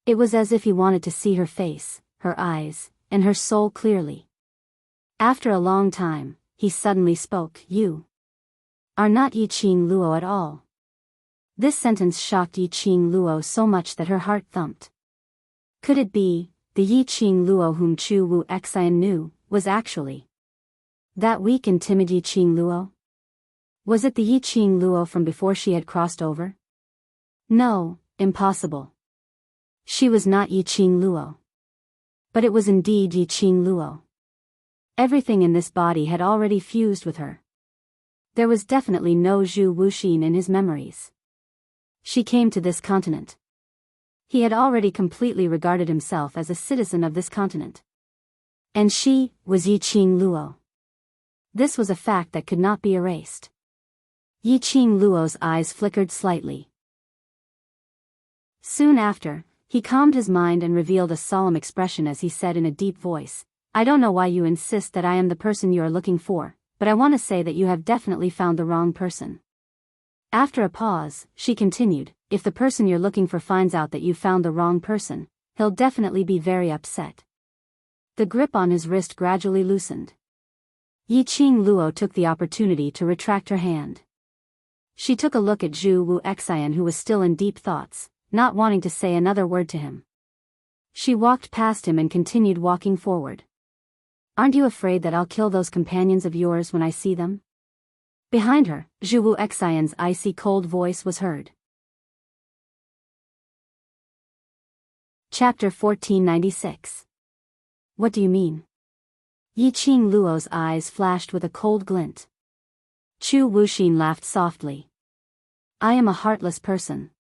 It was as if he wanted to see her face, her eyes, and her soul clearly. After a long time, he suddenly spoke. You are not Yiqing Luo at all. This sentence shocked Yiqing Luo so much that her heart thumped. Could it be, the Yiqing Luo whom Zhu Wuxian knew, was actually that weak and timid Yiqing Luo? Was it the Yiqing Luo from before she had crossed over? No, impossible. She was not Yiqing Luo. But it was indeed Yiqing Luo. Everything in this body had already fused with her. There was definitely no Zhu Wuxin in his memories. She came to this continent. He had already completely regarded himself as a citizen of this continent. And she was Yiqing Luo. This was a fact that could not be erased. Yiqing Luo's eyes flickered slightly. Soon after, he calmed his mind and revealed a solemn expression as he said in a deep voice, I don't know why you insist that I am the person you are looking for, but I want to say that you have definitely found the wrong person. After a pause, she continued, if the person you're looking for finds out that you found the wrong person, he'll definitely be very upset. The grip on his wrist gradually loosened. Yiqing Luo took the opportunity to retract her hand. She took a look at Zhu Wuxian, who was still in deep thoughts, not wanting to say another word to him. She walked past him and continued walking forward. Aren't you afraid that I'll kill those companions of yours when I see them? Behind her, Zhu Wuxian's icy cold voice was heard. Chapter 1496. What do you mean? Yiqing Luo's eyes flashed with a cold glint. Zhu Wuxin laughed softly. I am a heartless person.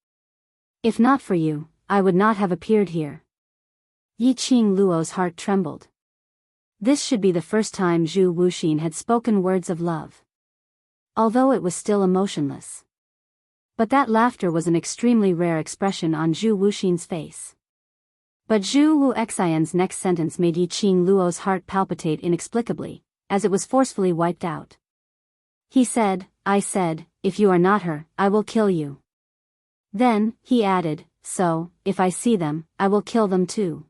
If not for you, I would not have appeared here. Yiqing Luo's heart trembled. This should be the first time Zhu Wuxin had spoken words of love. Although it was still emotionless. But that laughter was an extremely rare expression on Zhu Wuxin's face. But Zhu Wuxian's next sentence made Yiqing Luo's heart palpitate inexplicably, as it was forcefully wiped out. He said, I said, if you are not her, I will kill you. Then, he added, so, if I see them, I will kill them too.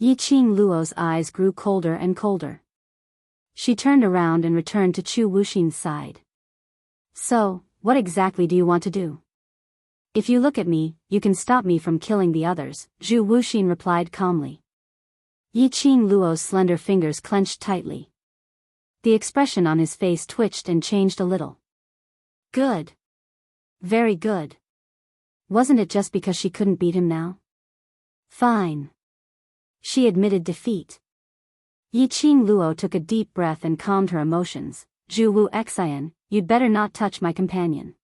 Yiqing Luo's eyes grew colder and colder. She turned around and returned to Zhu Wuxin's side. So, what exactly do you want to do? If you look at me, you can stop me from killing the others, Zhu Wuxin replied calmly. Yiqing Luo's slender fingers clenched tightly. The expression on his face twitched and changed a little. Good. Very good. Wasn't it just because she couldn't beat him now? Fine. She admitted defeat. Yiqing Luo took a deep breath and calmed her emotions. Zhu Wuxian, you'd better not touch my companion.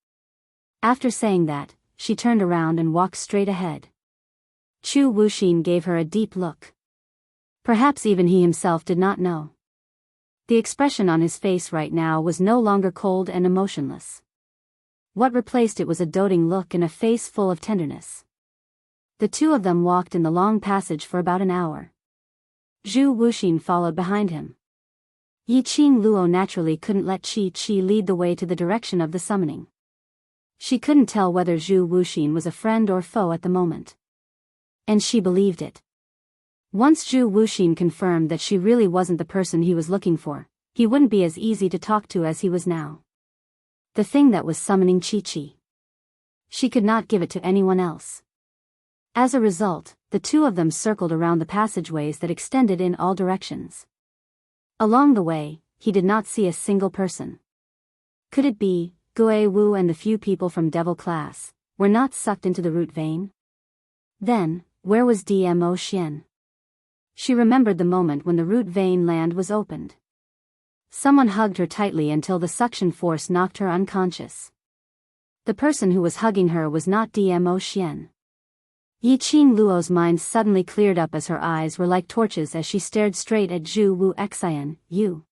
After saying that, she turned around and walked straight ahead. Zhu Wuxin gave her a deep look. Perhaps even he himself did not know. The expression on his face right now was no longer cold and emotionless. What replaced it was a doting look and a face full of tenderness. The two of them walked in the long passage for about an hour. Zhu Wuxin followed behind him. Yiqing Luo naturally couldn't let Qi lead the way to the direction of the summoning. She couldn't tell whether Zhu Wuxin was a friend or foe at the moment. And she believed it. Once Zhu Wuxin confirmed that she really wasn't the person he was looking for, he wouldn't be as easy to talk to as he was now. The thing that was summoning Qi. She could not give it to anyone else. As a result, the two of them circled around the passageways that extended in all directions. Along the way, he did not see a single person. Could it be, Gui Wu and the few people from Devil class were not sucked into the root vein? Then, where was Dmo Xian? She remembered the moment when the root vein land was opened. Someone hugged her tightly until the suction force knocked her unconscious. The person who was hugging her was not Dmo Xian. Yiqing Luo's mind suddenly cleared up as her eyes were like torches as she stared straight at Zhu Wu Xian. You.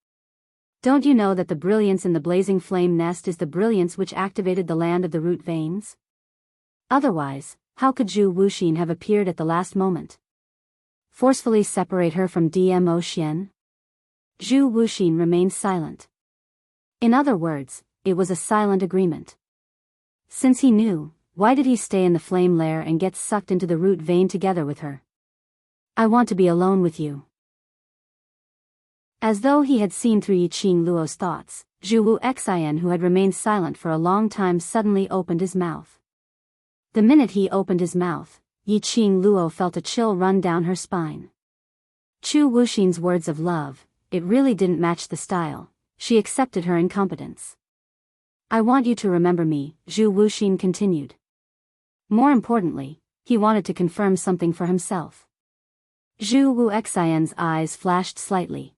Don't you know that the brilliance in the blazing flame nest is the brilliance which activated the land of the root veins? Otherwise, how could Zhu Wuxin have appeared at the last moment? Forcefully separate her from Dmo Xian? Zhu Wuxin remained silent. In other words, it was a silent agreement. Since he knew, why did he stay in the flame lair and get sucked into the root vein together with her? I want to be alone with you. As though he had seen through Yiqing Luo's thoughts, Zhu Wu Xian, who had remained silent for a long time, suddenly opened his mouth. The minute he opened his mouth, Yiqing Luo felt a chill run down her spine. Zhu Wuxin's words of love, it really didn't match the style. She accepted her incompetence. I want you to remember me, Zhu Wuxin continued. More importantly, he wanted to confirm something for himself. Zhu Wu Xian's eyes flashed slightly.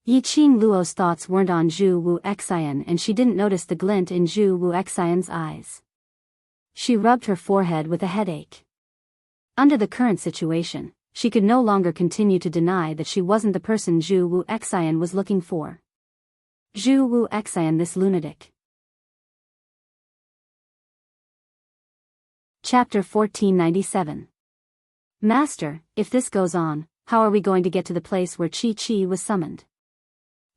Yiqing Luo's thoughts weren't on Zhu Wu Xian, and she didn't notice the glint in Zhu Wu Xian's eyes. She rubbed her forehead with a headache. Under the current situation, she could no longer continue to deny that she wasn't the person Zhu Wu Xian was looking for. Zhu Wu Xian, this lunatic. Chapter 1497. Master, if this goes on, how are we going to get to the place where Qi was summoned?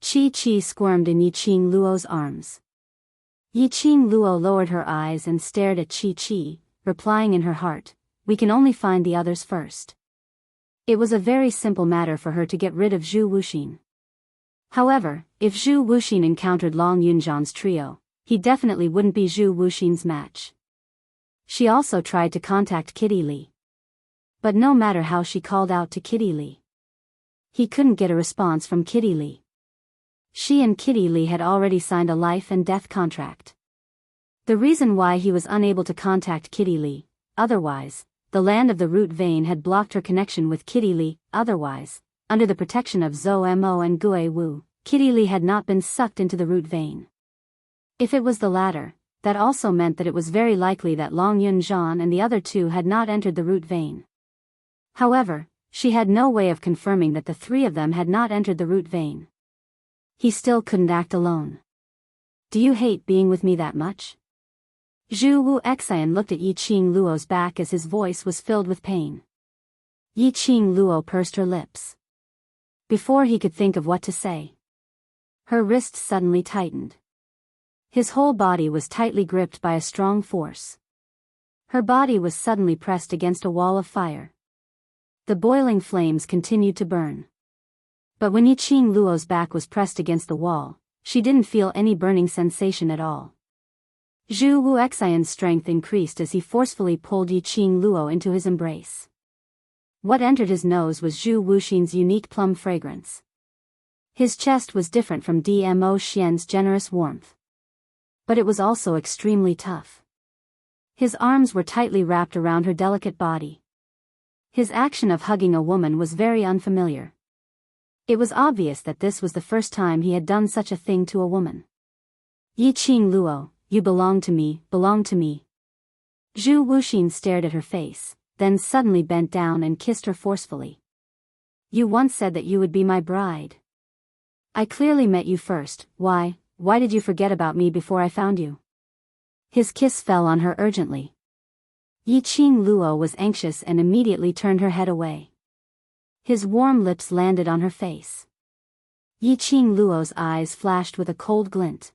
Qi squirmed in Yiqing Luo's arms. Yiqing Luo lowered her eyes and stared at Qi, replying in her heart, we can only find the others first. It was a very simple matter for her to get rid of Zhu Wuxin. However, if Zhu Wuxin encountered Long Yunzhan's trio, he definitely wouldn't be Zhu Wuxin's match. She also tried to contact Kitty Li. But no matter how she called out to Kitty Li, he couldn't get a response from Kitty Li. She and Kitty Li had already signed a life and death contract. The reason why he was unable to contact Kitty Li, otherwise, the land of the root vein had blocked her connection with Kitty Li, otherwise, under the protection of Zhou Mo and Gui Wu, Kitty Li had not been sucked into the root vein. If it was the latter, that also meant that it was very likely that Long Yunzhan and the other two had not entered the root vein. However, she had no way of confirming that the three of them had not entered the root vein. He still couldn't act alone. Do you hate being with me that much? Zhu Wu Xian looked at Yiqing Luo's back as his voice was filled with pain. Yiqing Luo pursed her lips. Before he could think of what to say, her wrists suddenly tightened. His whole body was tightly gripped by a strong force. Her body was suddenly pressed against a wall of fire. The boiling flames continued to burn. But when Yiqing Luo's back was pressed against the wall, she didn't feel any burning sensation at all. Zhu Wu Xian's strength increased as he forcefully pulled Yiqing Luo into his embrace. What entered his nose was Zhu Wuxin's unique plum fragrance. His chest was different from Dmo Xian's generous warmth. But it was also extremely tough. His arms were tightly wrapped around her delicate body. His action of hugging a woman was very unfamiliar. It was obvious that this was the first time he had done such a thing to a woman. Yiqing Luo, you belong to me, belong to me. Zhu Wuxin stared at her face, then suddenly bent down and kissed her forcefully. You once said that you would be my bride. I clearly met you first, why did you forget about me before I found you? His kiss fell on her urgently. Yiqing Luo was anxious and immediately turned her head away. His warm lips landed on her face. Yiqing Luo's eyes flashed with a cold glint.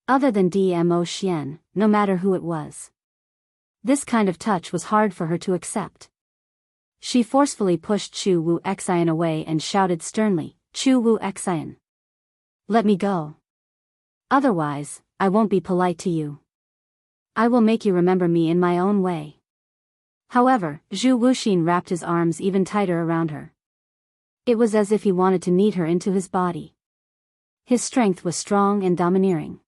Other than Dmo Xian, no matter who it was, this kind of touch was hard for her to accept. She forcefully pushed Chu Wu Xian away and shouted sternly, "Chu Wu Xian! Let me go. Otherwise, I won't be polite to you. I will make you remember me in my own way." However, Zhu Wuxin wrapped his arms even tighter around her. It was as if he wanted to knead her into his body. His strength was strong and domineering.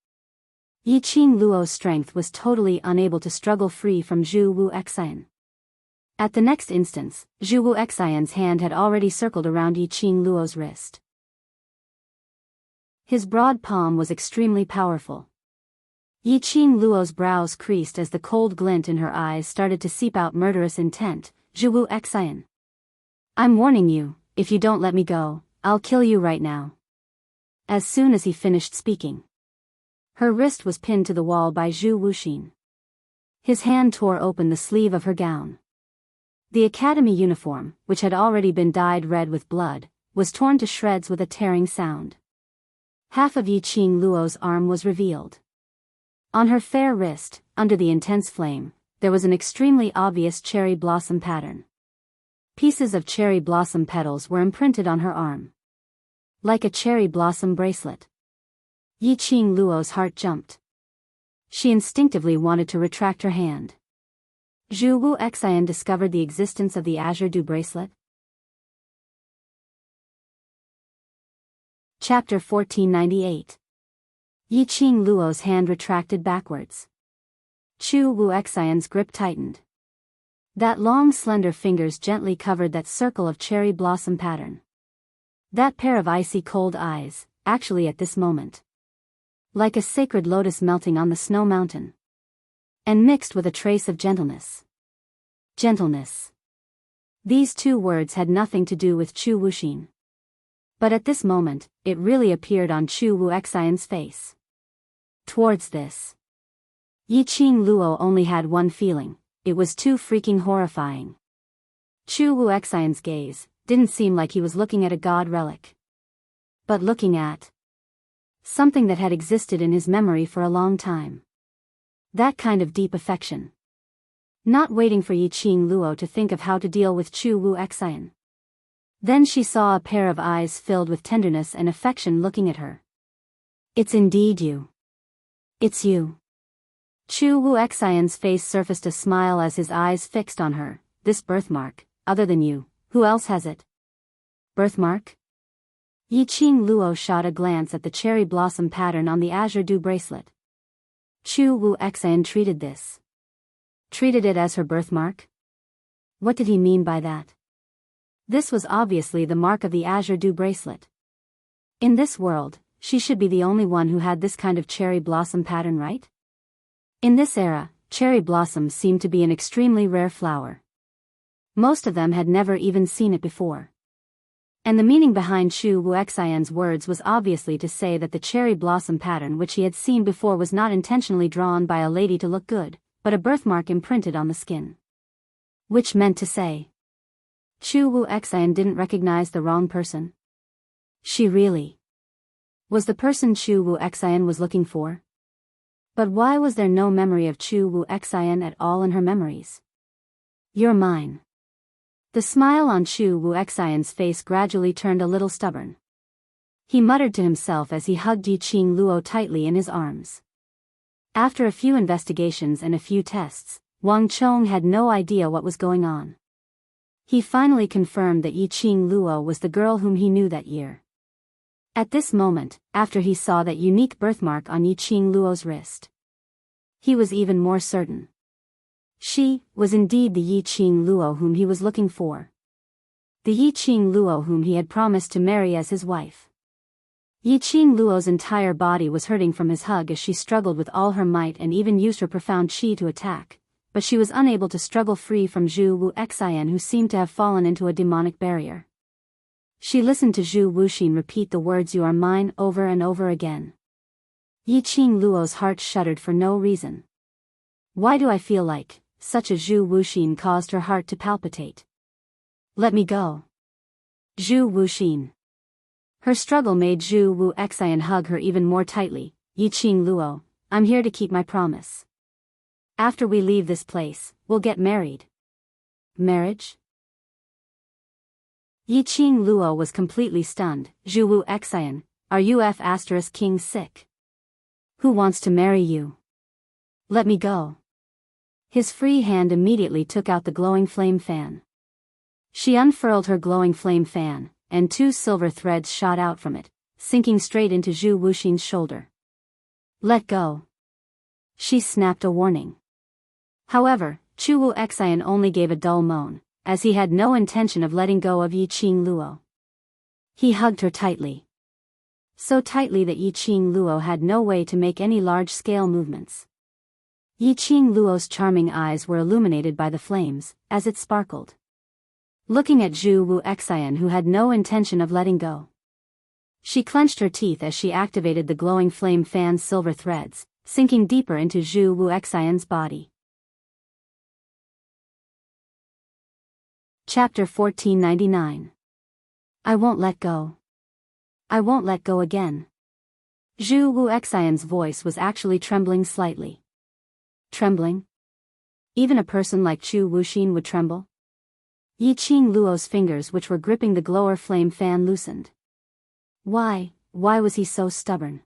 Yiqing Luo's strength was totally unable to struggle free from Zhu Wu Xian. At the next instance, Zhu Wu Xian's hand had already circled around Yiqing Luo's wrist. His broad palm was extremely powerful. Yiqing Luo's brows creased as the cold glint in her eyes started to seep out murderous intent. "Zhu Wu Xian. I'm warning you, if you don't let me go, I'll kill you right now." As soon as he finished speaking, her wrist was pinned to the wall by Zhu Wuxin. His hand tore open the sleeve of her gown. The academy uniform, which had already been dyed red with blood, was torn to shreds with a tearing sound. Half of Yiqing Luo's arm was revealed. On her fair wrist, under the intense flame, there was an extremely obvious cherry blossom pattern. Pieces of cherry blossom petals were imprinted on her arm, like a cherry blossom bracelet. Yiqing Luo's heart jumped. She instinctively wanted to retract her hand. Zhu Wu Xian discovered the existence of the Azure Dew bracelet. Chapter 1498. Yiqing Luo's hand retracted backwards. Chu Wu Xian's grip tightened. That long slender fingers gently covered that circle of cherry blossom pattern. That pair of icy cold eyes, actually at this moment, like a sacred lotus melting on the snow mountain, and mixed with a trace of gentleness. Gentleness. These two words had nothing to do with Chu Wuxin. But at this moment, it really appeared on Chu Wu Xian's face. Towards this, Yiqing Luo only had one feeling: it was too freaking horrifying. Chu Wu Xian's gaze didn't seem like he was looking at a god relic, but looking at something that had existed in his memory for a long time. That kind of deep affection. Not waiting for Yiqing Luo to think of how to deal with Chu Wu Xian. Then she saw a pair of eyes filled with tenderness and affection looking at her. "It's indeed you. It's you." Chu Wu Xian's face surfaced a smile as his eyes fixed on her. "This birthmark, other than you, who else has it?" "Birthmark?" Yiqing Luo shot a glance at the cherry blossom pattern on the Azure Dew bracelet. Chu Wu Xian treated it as her birthmark? What did he mean by that? This was obviously the mark of the Azure Dew bracelet. In this world, she should be the only one who had this kind of cherry blossom pattern, right? In this era, cherry blossoms seemed to be an extremely rare flower. Most of them had never even seen it before. And the meaning behind Chu Wu Xian's words was obviously to say that the cherry blossom pattern which he had seen before was not intentionally drawn by a lady to look good, but a birthmark imprinted on the skin. Which meant to say, Chu Wu Xian didn't recognize the wrong person. She really was the person Chu Wu Xian was looking for. But why was there no memory of Chu Wu Xian at all in her memories? "You're mine." The smile on Chu Wu Xian's face gradually turned a little stubborn. He muttered to himself as he hugged Yiqing Luo tightly in his arms. After a few investigations and a few tests, Wang Chong had no idea what was going on. He finally confirmed that Yiqing Luo was the girl whom he knew that year. At this moment, after he saw that unique birthmark on Yiqing Luo's wrist, he was even more certain. She was indeed the Yiqing Luo whom he was looking for. The Yiqing Luo whom he had promised to marry as his wife. Yiqing Luo's entire body was hurting from his hug as she struggled with all her might and even used her profound qi to attack, but she was unable to struggle free from Zhu Wu Xian, who seemed to have fallen into a demonic barrier. She listened to Zhu Wuxin repeat the words "you are mine" over and over again. Yiqing Luo's heart shuddered for no reason. Why do I feel like such a Zhu Wuxin caused her heart to palpitate? Let me go. Zhu Wuxin. Her struggle made Zhu Wu Xian hug her even more tightly. Yiqing Luo, I'm here to keep my promise. After we leave this place, we'll get married. Marriage? Yiqing Luo was completely stunned. Zhu Wu Xian, are you King sick? Who wants to marry you? Let me go. His free hand immediately took out the glowing flame fan. She unfurled her glowing flame fan, and 2 silver threads shot out from it, sinking straight into Zhu Wuxin's shoulder. Let go. She snapped a warning. However, Zhu Wu Xian only gave a dull moan, as he had no intention of letting go of Yiqing Luo. He hugged her tightly. So tightly that Yiqing Luo had no way to make any large-scale movements. Yiqing Luo's charming eyes were illuminated by the flames, as it sparkled. Looking at Zhu Wu Xian, who had no intention of letting go. She clenched her teeth as she activated the glowing flame fan's silver threads, sinking deeper into Zhu Wu Xian's body. Chapter 1499. I won't let go. I won't let go again. Zhu Wu Xian's voice was actually trembling slightly. Trembling? Even a person like Zhu Wuxin would tremble? Yiqing Luo's fingers, which were gripping the glower flame fan, loosened. Why was he so stubborn?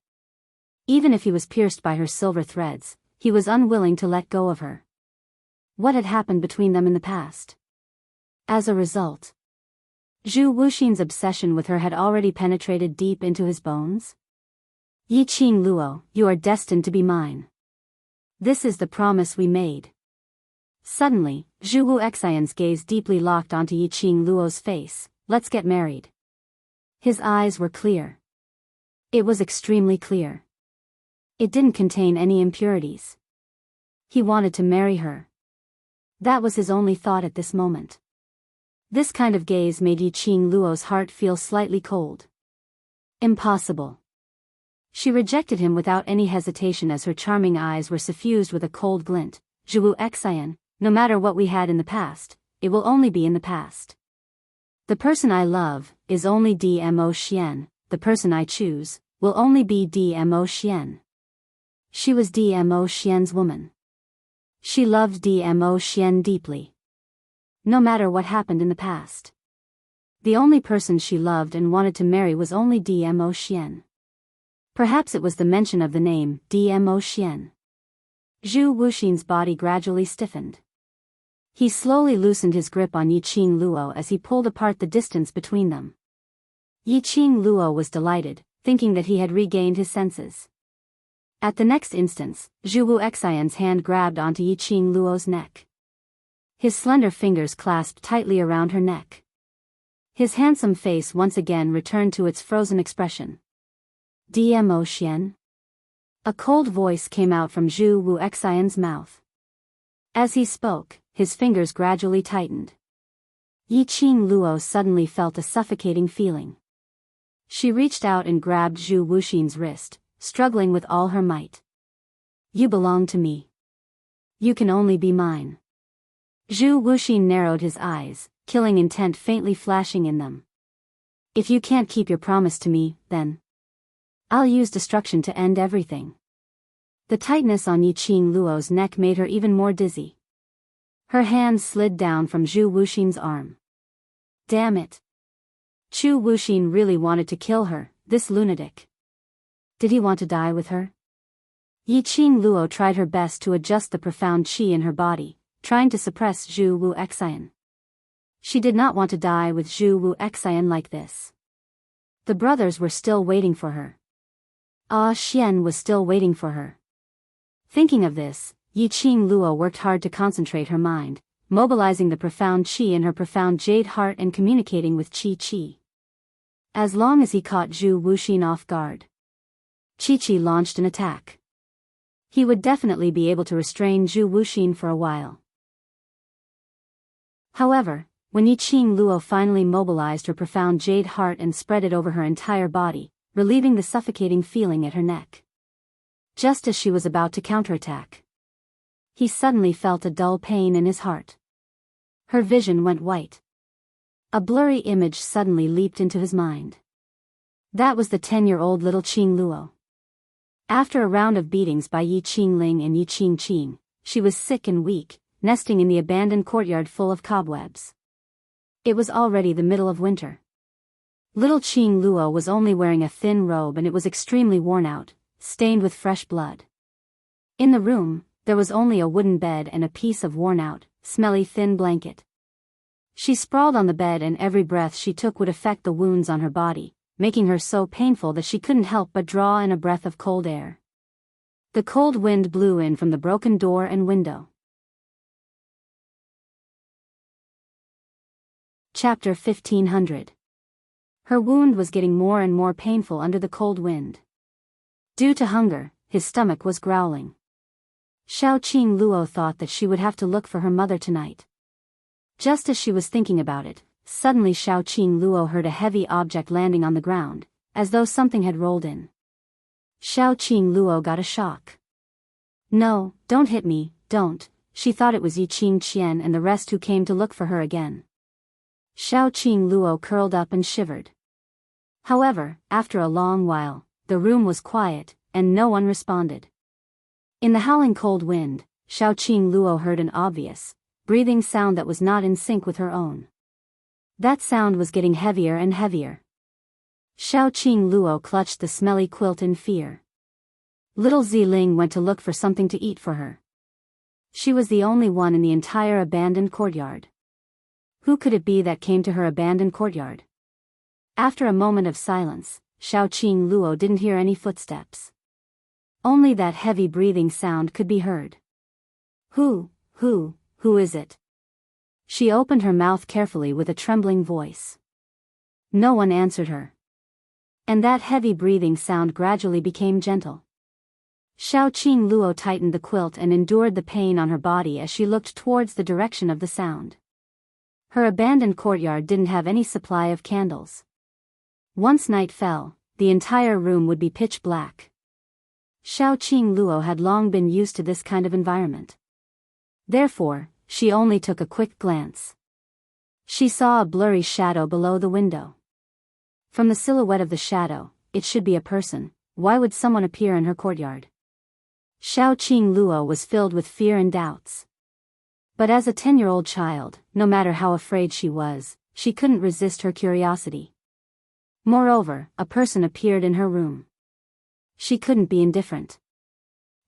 Even if he was pierced by her silver threads, he was unwilling to let go of her. What had happened between them in the past? As a result, Zhu Wuxin's obsession with her had already penetrated deep into his bones? Yiqing Luo, you are destined to be mine. This is the promise we made. Suddenly, Zhu Wu Xian's gaze deeply locked onto Yiqing Luo's face. Let's get married. His eyes were clear. It was extremely clear. It didn't contain any impurities. He wanted to marry her. That was his only thought at this moment. This kind of gaze made Yiqing Luo's heart feel slightly cold. Impossible. She rejected him without any hesitation as her charming eyes were suffused with a cold glint. Zhu Wu Xian, no matter what we had in the past, it will only be in the past. The person I love is only Dmo Xian, the person I choose will only be Dmo Xian. She was Dmo Xian's woman. She loved Dmo Xian deeply. No matter what happened in the past. The only person she loved and wanted to marry was only Dmo Xian. Perhaps it was the mention of the name, Dmo Xian. Zhu Wuxin's body gradually stiffened. He slowly loosened his grip on Yiqing Luo as he pulled apart the distance between them. Yiqing Luo was delighted, thinking that he had regained his senses. At the next instant, Zhu Wu Xian's hand grabbed onto Yiqing Luo's neck. His slender fingers clasped tightly around her neck. His handsome face once again returned to its frozen expression. Dmo Xian? A cold voice came out from Zhu Wu Xian's mouth. As he spoke, his fingers gradually tightened. Yiqing Luo suddenly felt a suffocating feeling. She reached out and grabbed Zhu Wuxin's wrist, struggling with all her might. You belong to me. You can only be mine. Zhu Wuxin narrowed his eyes, killing intent faintly flashing in them. If you can't keep your promise to me, then I'll use destruction to end everything. The tightness on Yiqing Luo's neck made her even more dizzy. Her hand slid down from Zhu Wuxin's arm. Damn it. Zhu Wuxin really wanted to kill her, this lunatic. Did he want to die with her? Yiqing Luo tried her best to adjust the profound qi in her body, trying to suppress Zhu Wu Xian. She did not want to die with Zhu Wu Xian like this. The brothers were still waiting for her. Xian was still waiting for her. Thinking of this, Yiqing Luo worked hard to concentrate her mind, mobilizing the profound qi in her profound jade heart and communicating with qi. As long as he caught Zhu Wuxin off guard, qi launched an attack. He would definitely be able to restrain Zhu Wuxin for a while. However, when Yiqing Luo finally mobilized her profound jade heart and spread it over her entire body, relieving the suffocating feeling at her neck. Just as she was about to counterattack, he suddenly felt a dull pain in his heart. Her vision went white. A blurry image suddenly leaped into his mind. That was the 10-year-old little Qing Luo. After a round of beatings by Yi Qingling and Yi Qingqing, she was sick and weak, nesting in the abandoned courtyard full of cobwebs. It was already the middle of winter. Little Qing Luo was only wearing a thin robe and it was extremely worn out, stained with fresh blood. In the room, there was only a wooden bed and a piece of worn-out, smelly thin blanket. She sprawled on the bed and every breath she took would affect the wounds on her body, making her so painful that she couldn't help but draw in a breath of cold air. The cold wind blew in from the broken door and window. Chapter 1500. Her wound was getting more and more painful under the cold wind. Due to hunger, his stomach was growling. Xiao Qing Luo thought that she would have to look for her mother tonight. Just as she was thinking about it, suddenly Xiao Qing Luo heard a heavy object landing on the ground, as though something had rolled in. Xiao Qing Luo got a shock. No, don't hit me, don't, she thought it was Yi Qingqian and the rest who came to look for her again. Xiao Qing Luo curled up and shivered. However, after a long while, the room was quiet, and no one responded. In the howling cold wind, Xiao Qing Luo heard an obvious, breathing sound that was not in sync with her own. That sound was getting heavier and heavier. Xiao Qing Luo clutched the smelly quilt in fear. Little Ziling went to look for something to eat for her. She was the only one in the entire abandoned courtyard. Who could it be that came to her abandoned courtyard? After a moment of silence, Xiao Qing Luo didn't hear any footsteps. Only that heavy breathing sound could be heard. Who is it? She opened her mouth carefully with a trembling voice. No one answered her. And that heavy breathing sound gradually became gentle. Xiao Qing Luo tightened the quilt and endured the pain on her body as she looked towards the direction of the sound. Her abandoned courtyard didn't have any supply of candles. Once night fell, the entire room would be pitch black. Xiao Qing Luo had long been used to this kind of environment. Therefore, she only took a quick glance. She saw a blurry shadow below the window. From the silhouette of the shadow, it should be a person. Why would someone appear in her courtyard? Xiao Qing Luo was filled with fear and doubts. But as a 10-year-old child, no matter how afraid she was, she couldn't resist her curiosity. Moreover, a person appeared in her room. She couldn't be indifferent.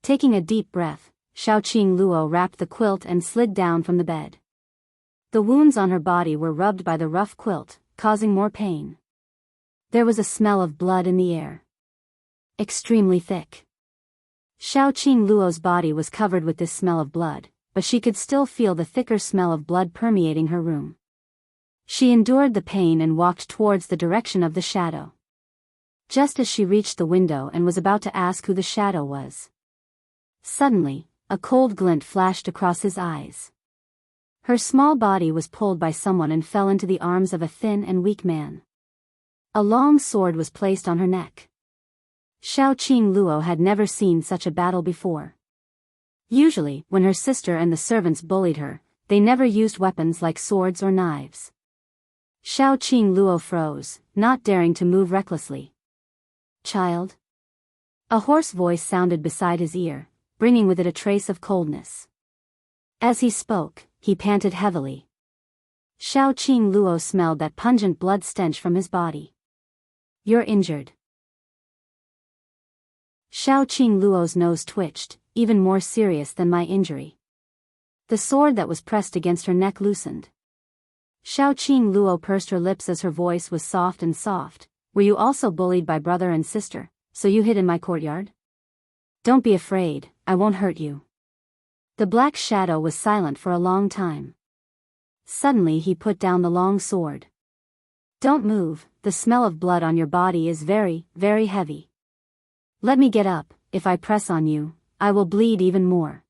Taking a deep breath, Xiao Qing Luo wrapped the quilt and slid down from the bed. The wounds on her body were rubbed by the rough quilt, causing more pain. There was a smell of blood in the air. Extremely thick. Xiao Qing Luo's body was covered with this smell of blood, but she could still feel the thicker smell of blood permeating her room. She endured the pain and walked towards the direction of the shadow. Just as she reached the window and was about to ask who the shadow was, suddenly, a cold glint flashed across his eyes. Her small body was pulled by someone and fell into the arms of a thin and weak man. A long sword was placed on her neck. Xiao Qing Luo had never seen such a battle before. Usually, when her sister and the servants bullied her, they never used weapons like swords or knives. Xiao Qing Luo froze, not daring to move recklessly. Child? A hoarse voice sounded beside his ear, bringing with it a trace of coldness. As he spoke, he panted heavily. Xiao Qing Luo smelled that pungent blood stench from his body. You're injured. Xiao Qing Luo's nose twitched, even more serious than my injury. The sword that was pressed against her neck loosened. Xiao Qing Luo pursed her lips as her voice was soft and soft. Were you also bullied by brother and sister, so you hid in my courtyard? Don't be afraid, I won't hurt you. The black shadow was silent for a long time. Suddenly he put down the long sword. Don't move, the smell of blood on your body is very, very heavy. Let me get up, if I press on you, I will bleed even more.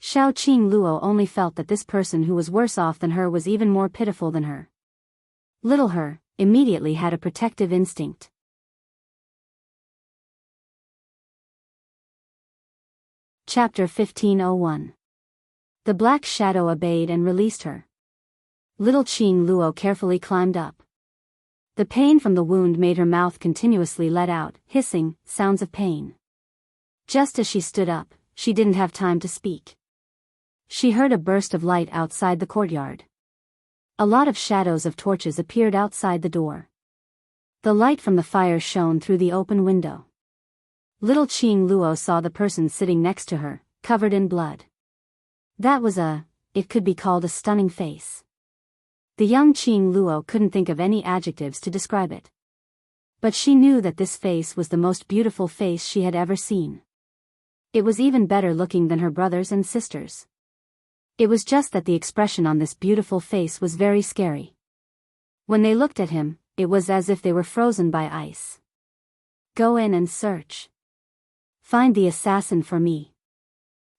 Xiao Qing Luo only felt that this person who was worse off than her was even more pitiful than her. Little her immediately had a protective instinct. Chapter 1501. The black shadow obeyed and released her. Little Qing Luo carefully climbed up. The pain from the wound made her mouth continuously let out, hissing, sounds of pain. Just as she stood up, she didn't have time to speak. She heard a burst of light outside the courtyard. A lot of shadows of torches appeared outside the door. The light from the fire shone through the open window. Little Qing Luo saw the person sitting next to her, covered in blood. That was it could be called a stunning face. The young Qing Luo couldn't think of any adjectives to describe it. But she knew that this face was the most beautiful face she had ever seen. It was even better looking than her brothers and sisters. It was just that the expression on this beautiful face was very scary. When they looked at him, it was as if they were frozen by ice. Go in and search. Find the assassin for me.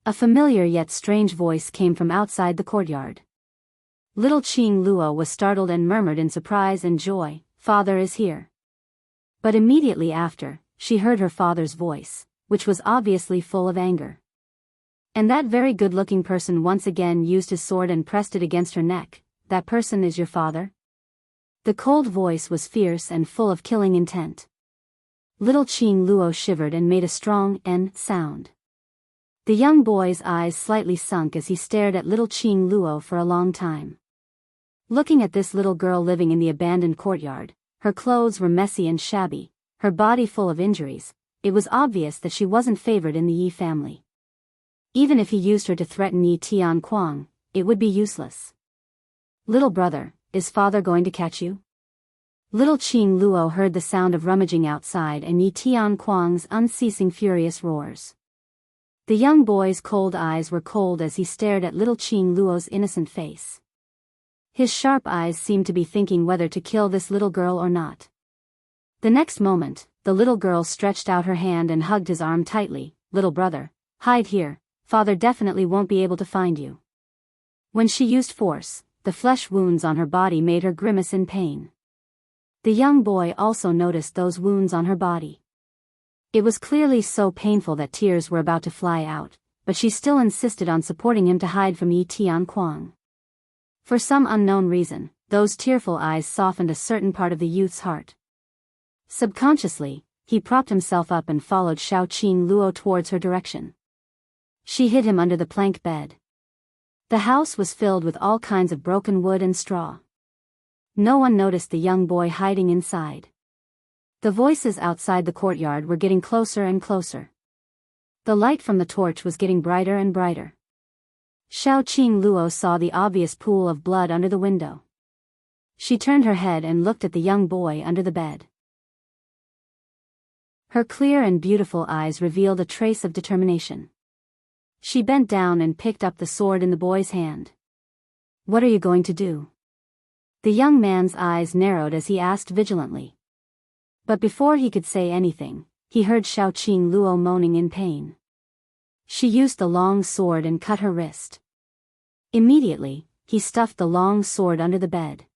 A familiar yet strange voice came from outside the courtyard. Little Qing Luo was startled and murmured in surprise and joy, "Father is here." But immediately after, she heard her father's voice, which was obviously full of anger. And that very good-looking person once again used his sword and pressed it against her neck. "That person is your father?" The cold voice was fierce and full of killing intent. Little Qing Luo shivered and made a strong "n" sound. The young boy's eyes slightly sunk as he stared at little Qing Luo for a long time. Looking at this little girl living in the abandoned courtyard, her clothes were messy and shabby, her body full of injuries, it was obvious that she wasn't favored in the Yi family. Even if he used her to threaten Yi Tianquang, it would be useless. "Little brother, is father going to catch you?" Little Qing Luo heard the sound of rummaging outside and Yi Tianquang's unceasing furious roars. The young boy's cold eyes were cold as he stared at little Qing Luo's innocent face. His sharp eyes seemed to be thinking whether to kill this little girl or not. The next moment, the little girl stretched out her hand and hugged his arm tightly. "Little brother, hide here, father definitely won't be able to find you." When she used force, the flesh wounds on her body made her grimace in pain. The young boy also noticed those wounds on her body. It was clearly so painful that tears were about to fly out, but she still insisted on supporting him to hide from Yi Tianquang. For some unknown reason, those tearful eyes softened a certain part of the youth's heart. Subconsciously, he propped himself up and followed Xiao Qing Luo towards her direction. She hid him under the plank bed. The house was filled with all kinds of broken wood and straw. No one noticed the young boy hiding inside. The voices outside the courtyard were getting closer and closer. The light from the torch was getting brighter and brighter. Xiao Qing Luo saw the obvious pool of blood under the window. She turned her head and looked at the young boy under the bed. Her clear and beautiful eyes revealed a trace of determination. She bent down and picked up the sword in the boy's hand. "What are you going to do?" The young man's eyes narrowed as he asked vigilantly. But before he could say anything, he heard Xiao Qing Luo moaning in pain. She used the long sword and cut her wrist. Immediately, he stuffed the long sword under the bed.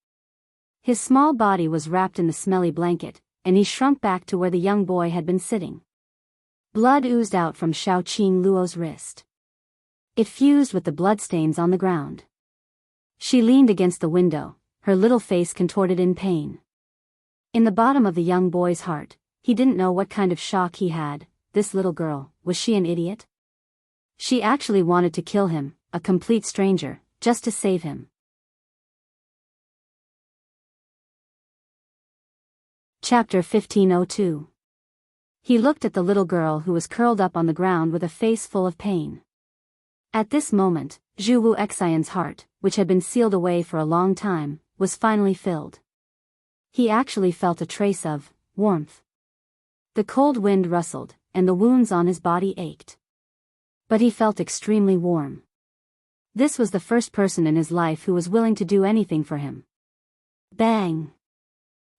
His small body was wrapped in the smelly blanket, and he shrunk back to where the young boy had been sitting. Blood oozed out from Xiao Qing Luo's wrist. It fused with the bloodstains on the ground. She leaned against the window, her little face contorted in pain. In the bottom of the young boy's heart, he didn't know what kind of shock he had. This little girl, was she an idiot? She actually wanted to kill him, a complete stranger, just to save him. Chapter 1502. He looked at the little girl who was curled up on the ground with a face full of pain. At this moment, Zhu Wu Xian's heart, which had been sealed away for a long time, was finally filled. He actually felt a trace of warmth. The cold wind rustled, and the wounds on his body ached. But he felt extremely warm. This was the first person in his life who was willing to do anything for him. Bang!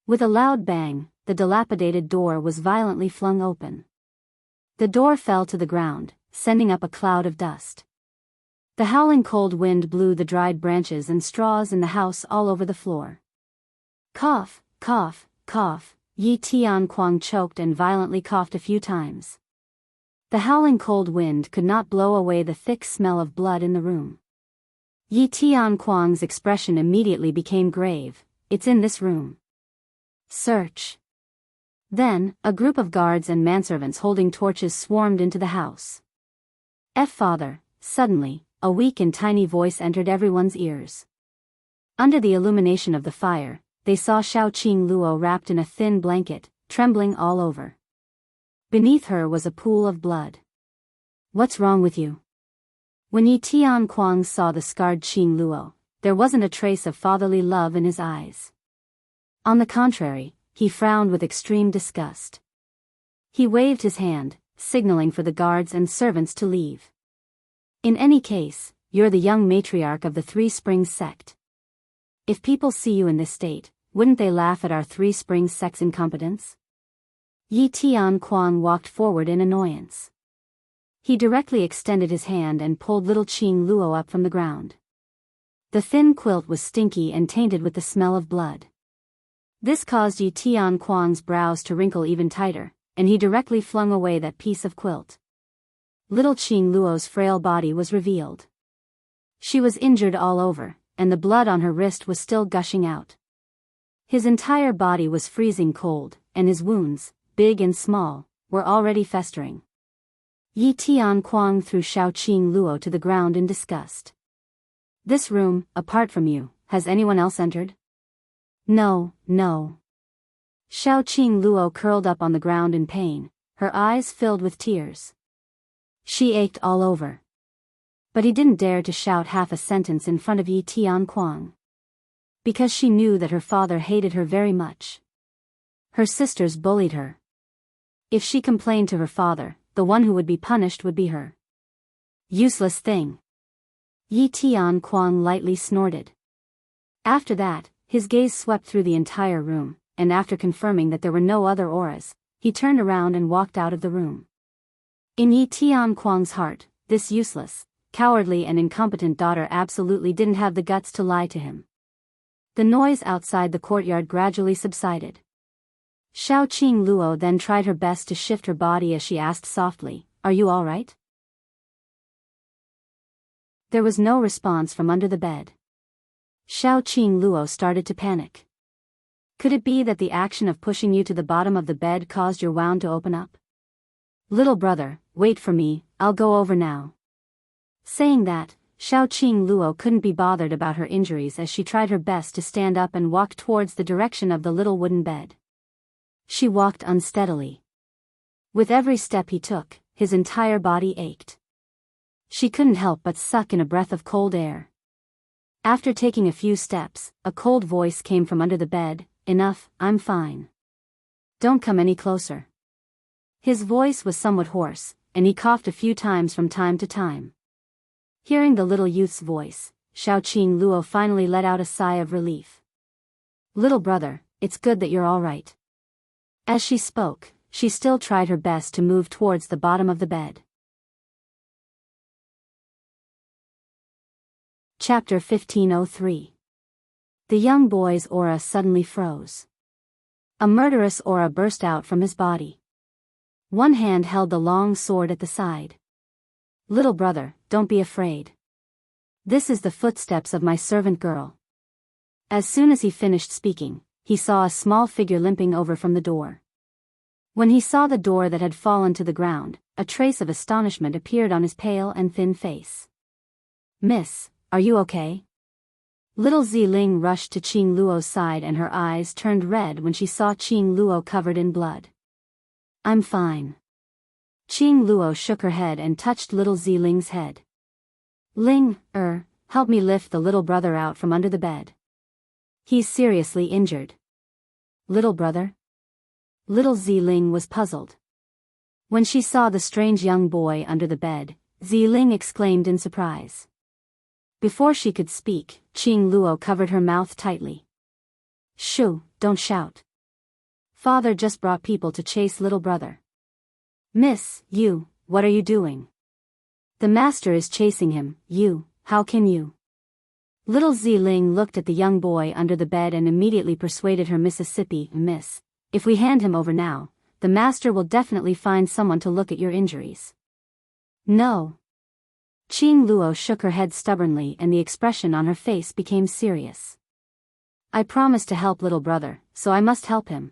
With a loud bang, the dilapidated door was violently flung open. The door fell to the ground, sending up a cloud of dust. The howling cold wind blew the dried branches and straws in the house all over the floor. Cough, cough, cough, Yi Tianquang choked and violently coughed a few times. The howling cold wind could not blow away the thick smell of blood in the room. Yi Tianquang's expression immediately became grave. "It's in this room." Search. Then, a group of guards and manservants holding torches swarmed into the house. Father, suddenly, a weak and tiny voice entered everyone's ears. Under the illumination of the fire, they saw Xiaoqing Luo wrapped in a thin blanket, trembling all over. Beneath her was a pool of blood. What's wrong with you? When Yi Tianquang saw the scarred Qing Luo, there wasn't a trace of fatherly love in his eyes. On the contrary, he frowned with extreme disgust. He waved his hand, signaling for the guards and servants to leave. In any case, you're the young matriarch of the Three Springs sect. If people see you in this state, wouldn't they laugh at our Three Springs sect's incompetence? Yi Tianquang walked forward in annoyance. He directly extended his hand and pulled little Qing Luo up from the ground. The thin quilt was stinky and tainted with the smell of blood. This caused Yi Tianquang's brows to wrinkle even tighter, and he directly flung away that piece of quilt. Little Qing Luo's frail body was revealed. She was injured all over, and the blood on her wrist was still gushing out. His entire body was freezing cold, and his wounds, big and small, were already festering. Yi Tianquang threw Xiaoqing Luo to the ground in disgust. This room, apart from you, has anyone else entered? No, no. Xiaoqing Luo curled up on the ground in pain, her eyes filled with tears. She ached all over. But he didn't dare to shout half a sentence in front of Yi Tianquang. Because she knew that her father hated her very much. Her sisters bullied her. If she complained to her father, the one who would be punished would be her. Useless thing. Yi Tianquang lightly snorted. After that, his gaze swept through the entire room, and after confirming that there were no other auras, he turned around and walked out of the room. In Yi Tianquang's heart, this useless, cowardly and incompetent daughter absolutely didn't have the guts to lie to him. The noise outside the courtyard gradually subsided. Xiaoqing Luo then tried her best to shift her body as she asked softly, "Are you all right?" There was no response from under the bed. Xiaoqing Luo started to panic. Could it be that the action of pushing you to the bottom of the bed caused your wound to open up? Little brother, wait for me, I'll go over now. Saying that, Xiaoqing Luo couldn't be bothered about her injuries as she tried her best to stand up and walk towards the direction of the little wooden bed. She walked unsteadily. With every step he took, his entire body ached. She couldn't help but suck in a breath of cold air. After taking a few steps, a cold voice came from under the bed, "Enough, I'm fine. Don't come any closer." His voice was somewhat hoarse, and he coughed a few times from time to time. Hearing the little youth's voice, Xiaoqing Luo finally let out a sigh of relief. "Little brother, it's good that you're all right." As she spoke, she still tried her best to move towards the bottom of the bed. Chapter 1503. The young boy's aura suddenly froze. A murderous aura burst out from his body. One hand held the long sword at the side. "Little brother, don't be afraid. This is the footsteps of my servant girl." As soon as he finished speaking, he saw a small figure limping over from the door. When he saw the door that had fallen to the ground, a trace of astonishment appeared on his pale and thin face. "Miss, are you okay?" Little Ziling rushed to Qing Luo's side and her eyes turned red when she saw Qing Luo covered in blood. "I'm fine." Qing Luo shook her head and touched little Ziling's head. "Ling, help me lift the little brother out from under the bed. He's seriously injured." "Little brother?" Little Ziling was puzzled. When she saw the strange young boy under the bed, Ziling exclaimed in surprise. Before she could speak, Qing Luo covered her mouth tightly. "Shoo, don't shout. Father just brought people to chase little brother." "Miss, you, what are you doing?" "The master is chasing him, how can you?" Little Ziling looked at the young boy under the bed and immediately persuaded her Mississippi, "Miss, if we hand him over now, the master will definitely find someone to look at your injuries." "No." Qing Luo shook her head stubbornly and the expression on her face became serious. I promised to help little brother, so I must help him.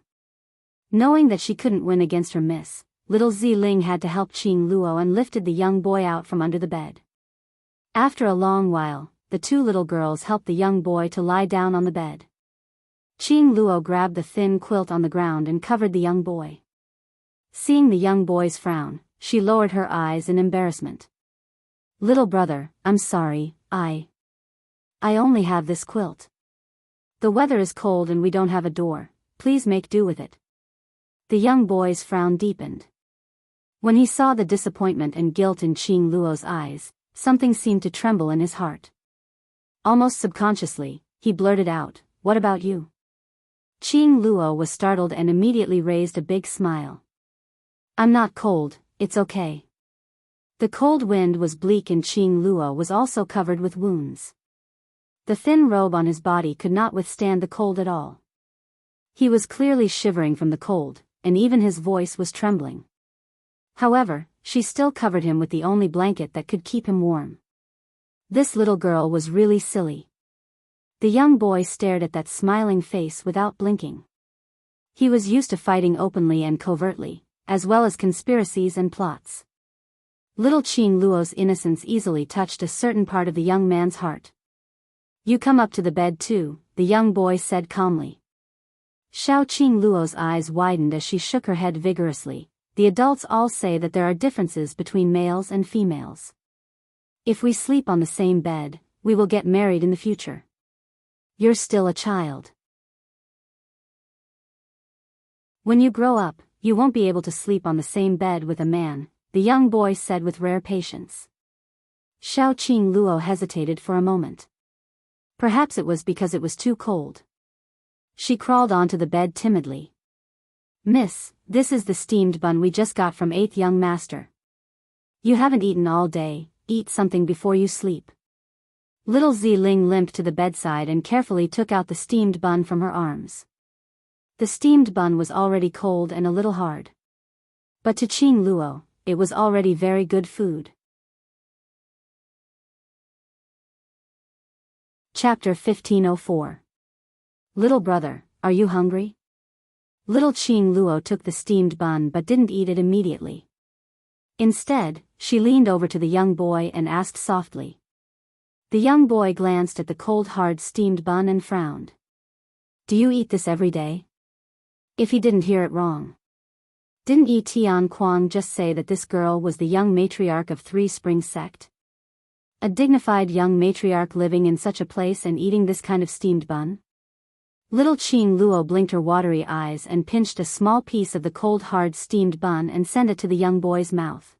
Knowing that she couldn't win against her miss, little Ziling had to help Qing Luo and lifted the young boy out from under the bed. After a long while, the two little girls helped the young boy to lie down on the bed. Qing Luo grabbed the thin quilt on the ground and covered the young boy. Seeing the young boy's frown, she lowered her eyes in embarrassment. Little brother, I'm sorry, I only have this quilt. The weather is cold and we don't have a door, please make do with it. The young boy's frown deepened. When he saw the disappointment and guilt in Qing Luo's eyes, something seemed to tremble in his heart. Almost subconsciously, he blurted out, "What about you?" Qing Luo was startled and immediately raised a big smile. "I'm not cold, it's okay." The cold wind was bleak and Qing Luo was also covered with wounds. The thin robe on his body could not withstand the cold at all. He was clearly shivering from the cold, and even his voice was trembling. However, she still covered him with the only blanket that could keep him warm. This little girl was really silly. The young boy stared at that smiling face without blinking. He was used to fighting openly and covertly, as well as conspiracies and plots. Little Qing Luo's innocence easily touched a certain part of the young man's heart. "You come up to the bed too," the young boy said calmly. Xiao Qing Luo's eyes widened as she shook her head vigorously. The adults all say that there are differences between males and females. If we sleep on the same bed, we will get married in the future. You're still a child. When you grow up, you won't be able to sleep on the same bed with a man, the young boy said with rare patience. Xiao Qing Luo hesitated for a moment. Perhaps it was because it was too cold. She crawled onto the bed timidly. "Miss, this is the steamed bun we just got from 8th young master. You haven't eaten all day, eat something before you sleep." Little Ziling limped to the bedside and carefully took out the steamed bun from her arms. The steamed bun was already cold and a little hard. But to Qing Luo, it was already very good food. Chapter 1504. Little brother, are you hungry? Little Qing Luo took the steamed bun but didn't eat it immediately. Instead, she leaned over to the young boy and asked softly. The young boy glanced at the cold hard steamed bun and frowned. "Do you eat this every day?" If he didn't hear it wrong. Didn't Yi Tian Kuang just say that this girl was the young matriarch of Three Springs sect? A dignified young matriarch living in such a place and eating this kind of steamed bun? Little Qing Luo blinked her watery eyes and pinched a small piece of the cold hard steamed bun and sent it to the young boy's mouth.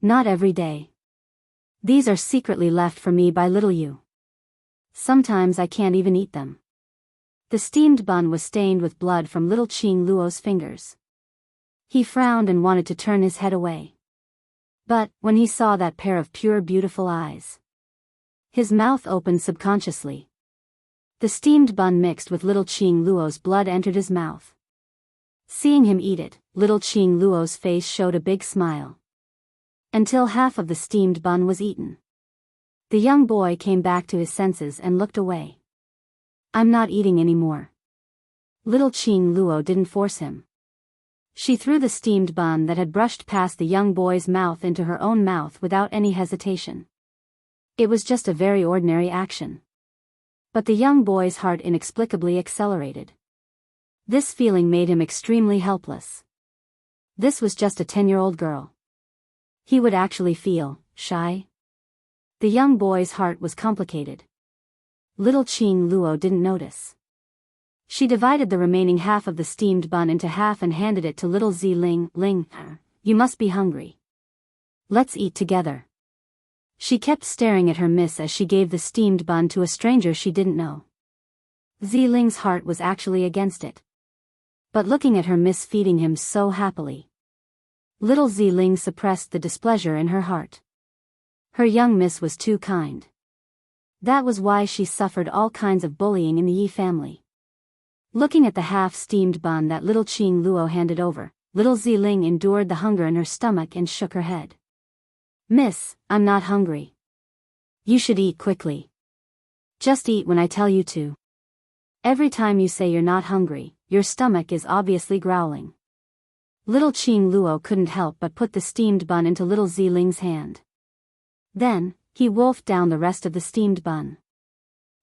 "Not every day. These are secretly left for me by little you. Sometimes I can't even eat them." The steamed bun was stained with blood from little Qing Luo's fingers. He frowned and wanted to turn his head away. But, when he saw that pair of pure beautiful eyes, his mouth opened subconsciously. The steamed bun mixed with little Qing Luo's blood entered his mouth. Seeing him eat it, little Qing Luo's face showed a big smile. Until half of the steamed bun was eaten. The young boy came back to his senses and looked away. "I'm not eating anymore." Little Qing Luo didn't force him. She threw the steamed bun that had brushed past the young boy's mouth into her own mouth without any hesitation. It was just a very ordinary action. But the young boy's heart inexplicably accelerated. This feeling made him extremely helpless. This was just a 10-year-old girl. He would actually feel shy. The young boy's heart was complicated. Little Qing Luo didn't notice. She divided the remaining half of the steamed bun into half and handed it to little Ziling. "You must be hungry. Let's eat together." She kept staring at her miss as she gave the steamed bun to a stranger she didn't know. Ziling's heart was actually against it. But looking at her miss feeding him so happily, little Ziling suppressed the displeasure in her heart. Her young miss was too kind. That was why she suffered all kinds of bullying in the Yi family. Looking at the half-steamed bun that little Qing Luo handed over, little Ziling endured the hunger in her stomach and shook her head. "Miss, I'm not hungry. You should eat quickly. Just eat when I tell you to." Every time you say you're not hungry, your stomach is obviously growling. Little Qing Luo couldn't help but put the steamed bun into little Ziling's hand. Then, he wolfed down the rest of the steamed bun.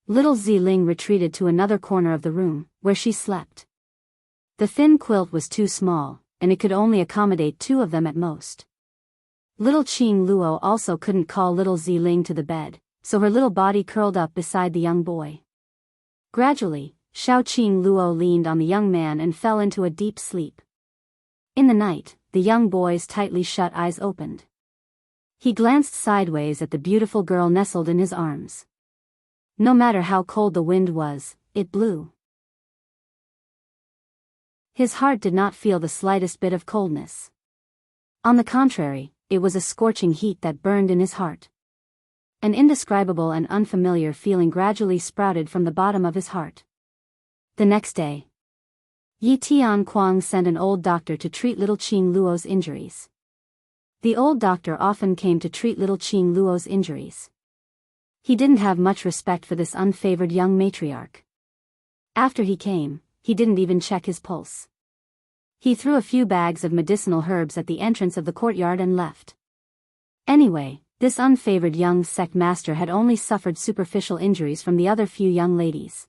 Little Ziling retreated to another corner of the room, where she slept. The thin quilt was too small, and it could only accommodate 2 of them at most. Little Qing Luo also couldn't call little Ziling to the bed, so her little body curled up beside the young boy. Gradually, Xiao Qing Luo leaned on the young man and fell into a deep sleep. In the night, the young boy's tightly shut eyes opened. He glanced sideways at the beautiful girl nestled in his arms. No matter how cold the wind was, it blew. His heart did not feel the slightest bit of coldness. On the contrary, it was a scorching heat that burned in his heart. An indescribable and unfamiliar feeling gradually sprouted from the bottom of his heart. The next day, Yi Tianquang sent an old doctor to treat little Qing Luo's injuries. The old doctor often came to treat little Qing Luo's injuries. He didn't have much respect for this unfavored young matriarch. After he came, he didn't even check his pulse. He threw a few bags of medicinal herbs at the entrance of the courtyard and left. Anyway, this unfavored young sect master had only suffered superficial injuries from the other few young ladies.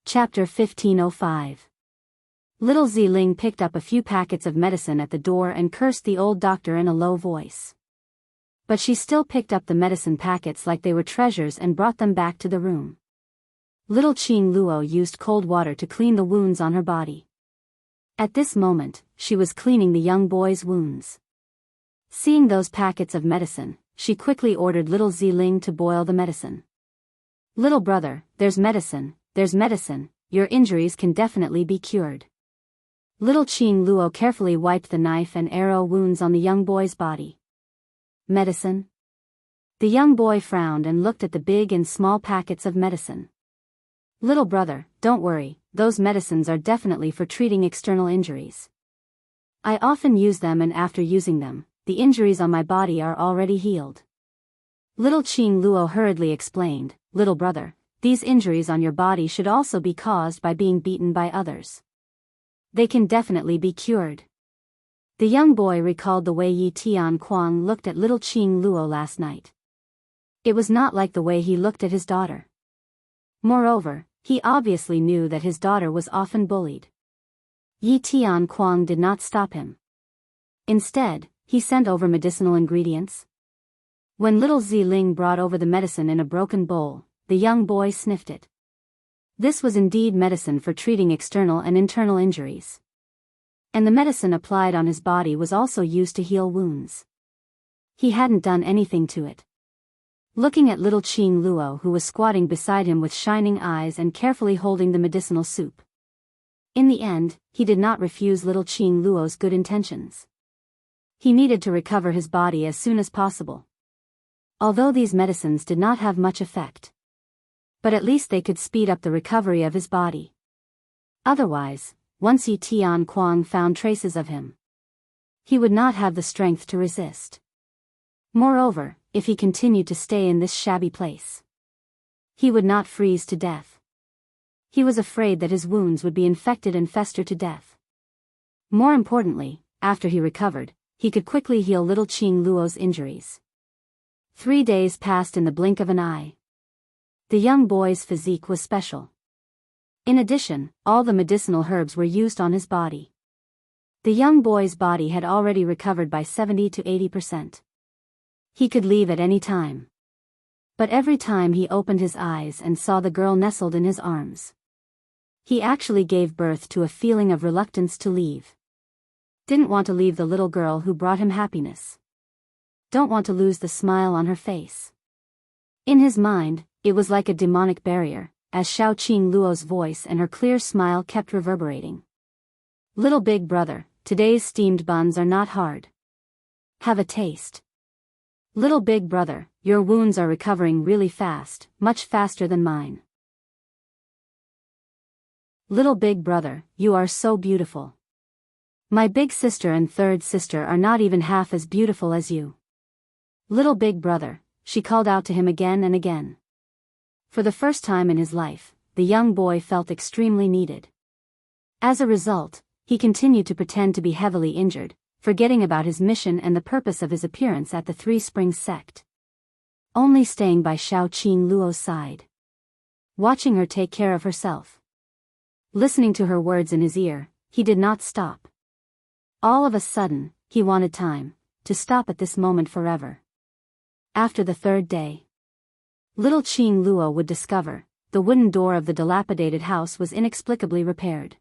Chapter 1505. Little Ziling picked up a few packets of medicine at the door and cursed the old doctor in a low voice. But she still picked up the medicine packets like they were treasures and brought them back to the room. Little Qing Luo used cold water to clean the wounds on her body. At this moment, she was cleaning the young boy's wounds. Seeing those packets of medicine, she quickly ordered little Ziling to boil the medicine. "Little brother, there's medicine, your injuries can definitely be cured." Little Qing Luo carefully wiped the knife and arrow wounds on the young boy's body. "Medicine?" The young boy frowned and looked at the big and small packets of medicine. "Little brother, don't worry, those medicines are definitely for treating external injuries. I often use them, and after using them, the injuries on my body are already healed." Little Qing Luo hurriedly explained, "Little brother, these injuries on your body should also be caused by being beaten by others. They can definitely be cured." The young boy recalled the way Yi Tianquang looked at little Qing Luo last night. It was not like the way he looked at his daughter. Moreover, he obviously knew that his daughter was often bullied. Yi Tianquang did not stop him. Instead, he sent over medicinal ingredients. When little Ziling brought over the medicine in a broken bowl, the young boy sniffed it. This was indeed medicine for treating external and internal injuries. And the medicine applied on his body was also used to heal wounds. He hadn't done anything to it. Looking at little Qing Luo, who was squatting beside him with shining eyes and carefully holding the medicinal soup. In the end, he did not refuse little Qing Luo's good intentions. He needed to recover his body as soon as possible. Although these medicines did not have much effect, but at least they could speed up the recovery of his body. Otherwise, once Yi Tianquang found traces of him, he would not have the strength to resist. Moreover, if he continued to stay in this shabby place, he would not freeze to death. He was afraid that his wounds would be infected and fester to death. More importantly, after he recovered, he could quickly heal little Qing Luo's injuries. 3 days passed in the blink of an eye. The young boy's physique was special. In addition, all the medicinal herbs were used on his body. The young boy's body had already recovered by 70 to 80%. He could leave at any time. But every time he opened his eyes and saw the girl nestled in his arms, he actually gave birth to a feeling of reluctance to leave. Didn't want to leave the little girl who brought him happiness. Don't want to lose the smile on her face. In his mind, it was like a demonic barrier, as Xiao Qing Luo's voice and her clear smile kept reverberating. "Little big brother, today's steamed buns are not hard. Have a taste. Little big brother, your wounds are recovering really fast, much faster than mine. Little big brother, you are so beautiful. My big sister and third sister are not even half as beautiful as you. Little big brother, she called out to him again and again. For the first time in his life, the young boy felt extremely needed. As a result, he continued to pretend to be heavily injured, forgetting about his mission and the purpose of his appearance at the Three Springs sect. Only staying by Xiao Qing Luo's side. Watching her take care of herself. Listening to her words in his ear, he did not stop. All of a sudden, he wanted time to stop at this moment forever. After the third day, little Qing Luo would discover the wooden door of the dilapidated house was inexplicably repaired.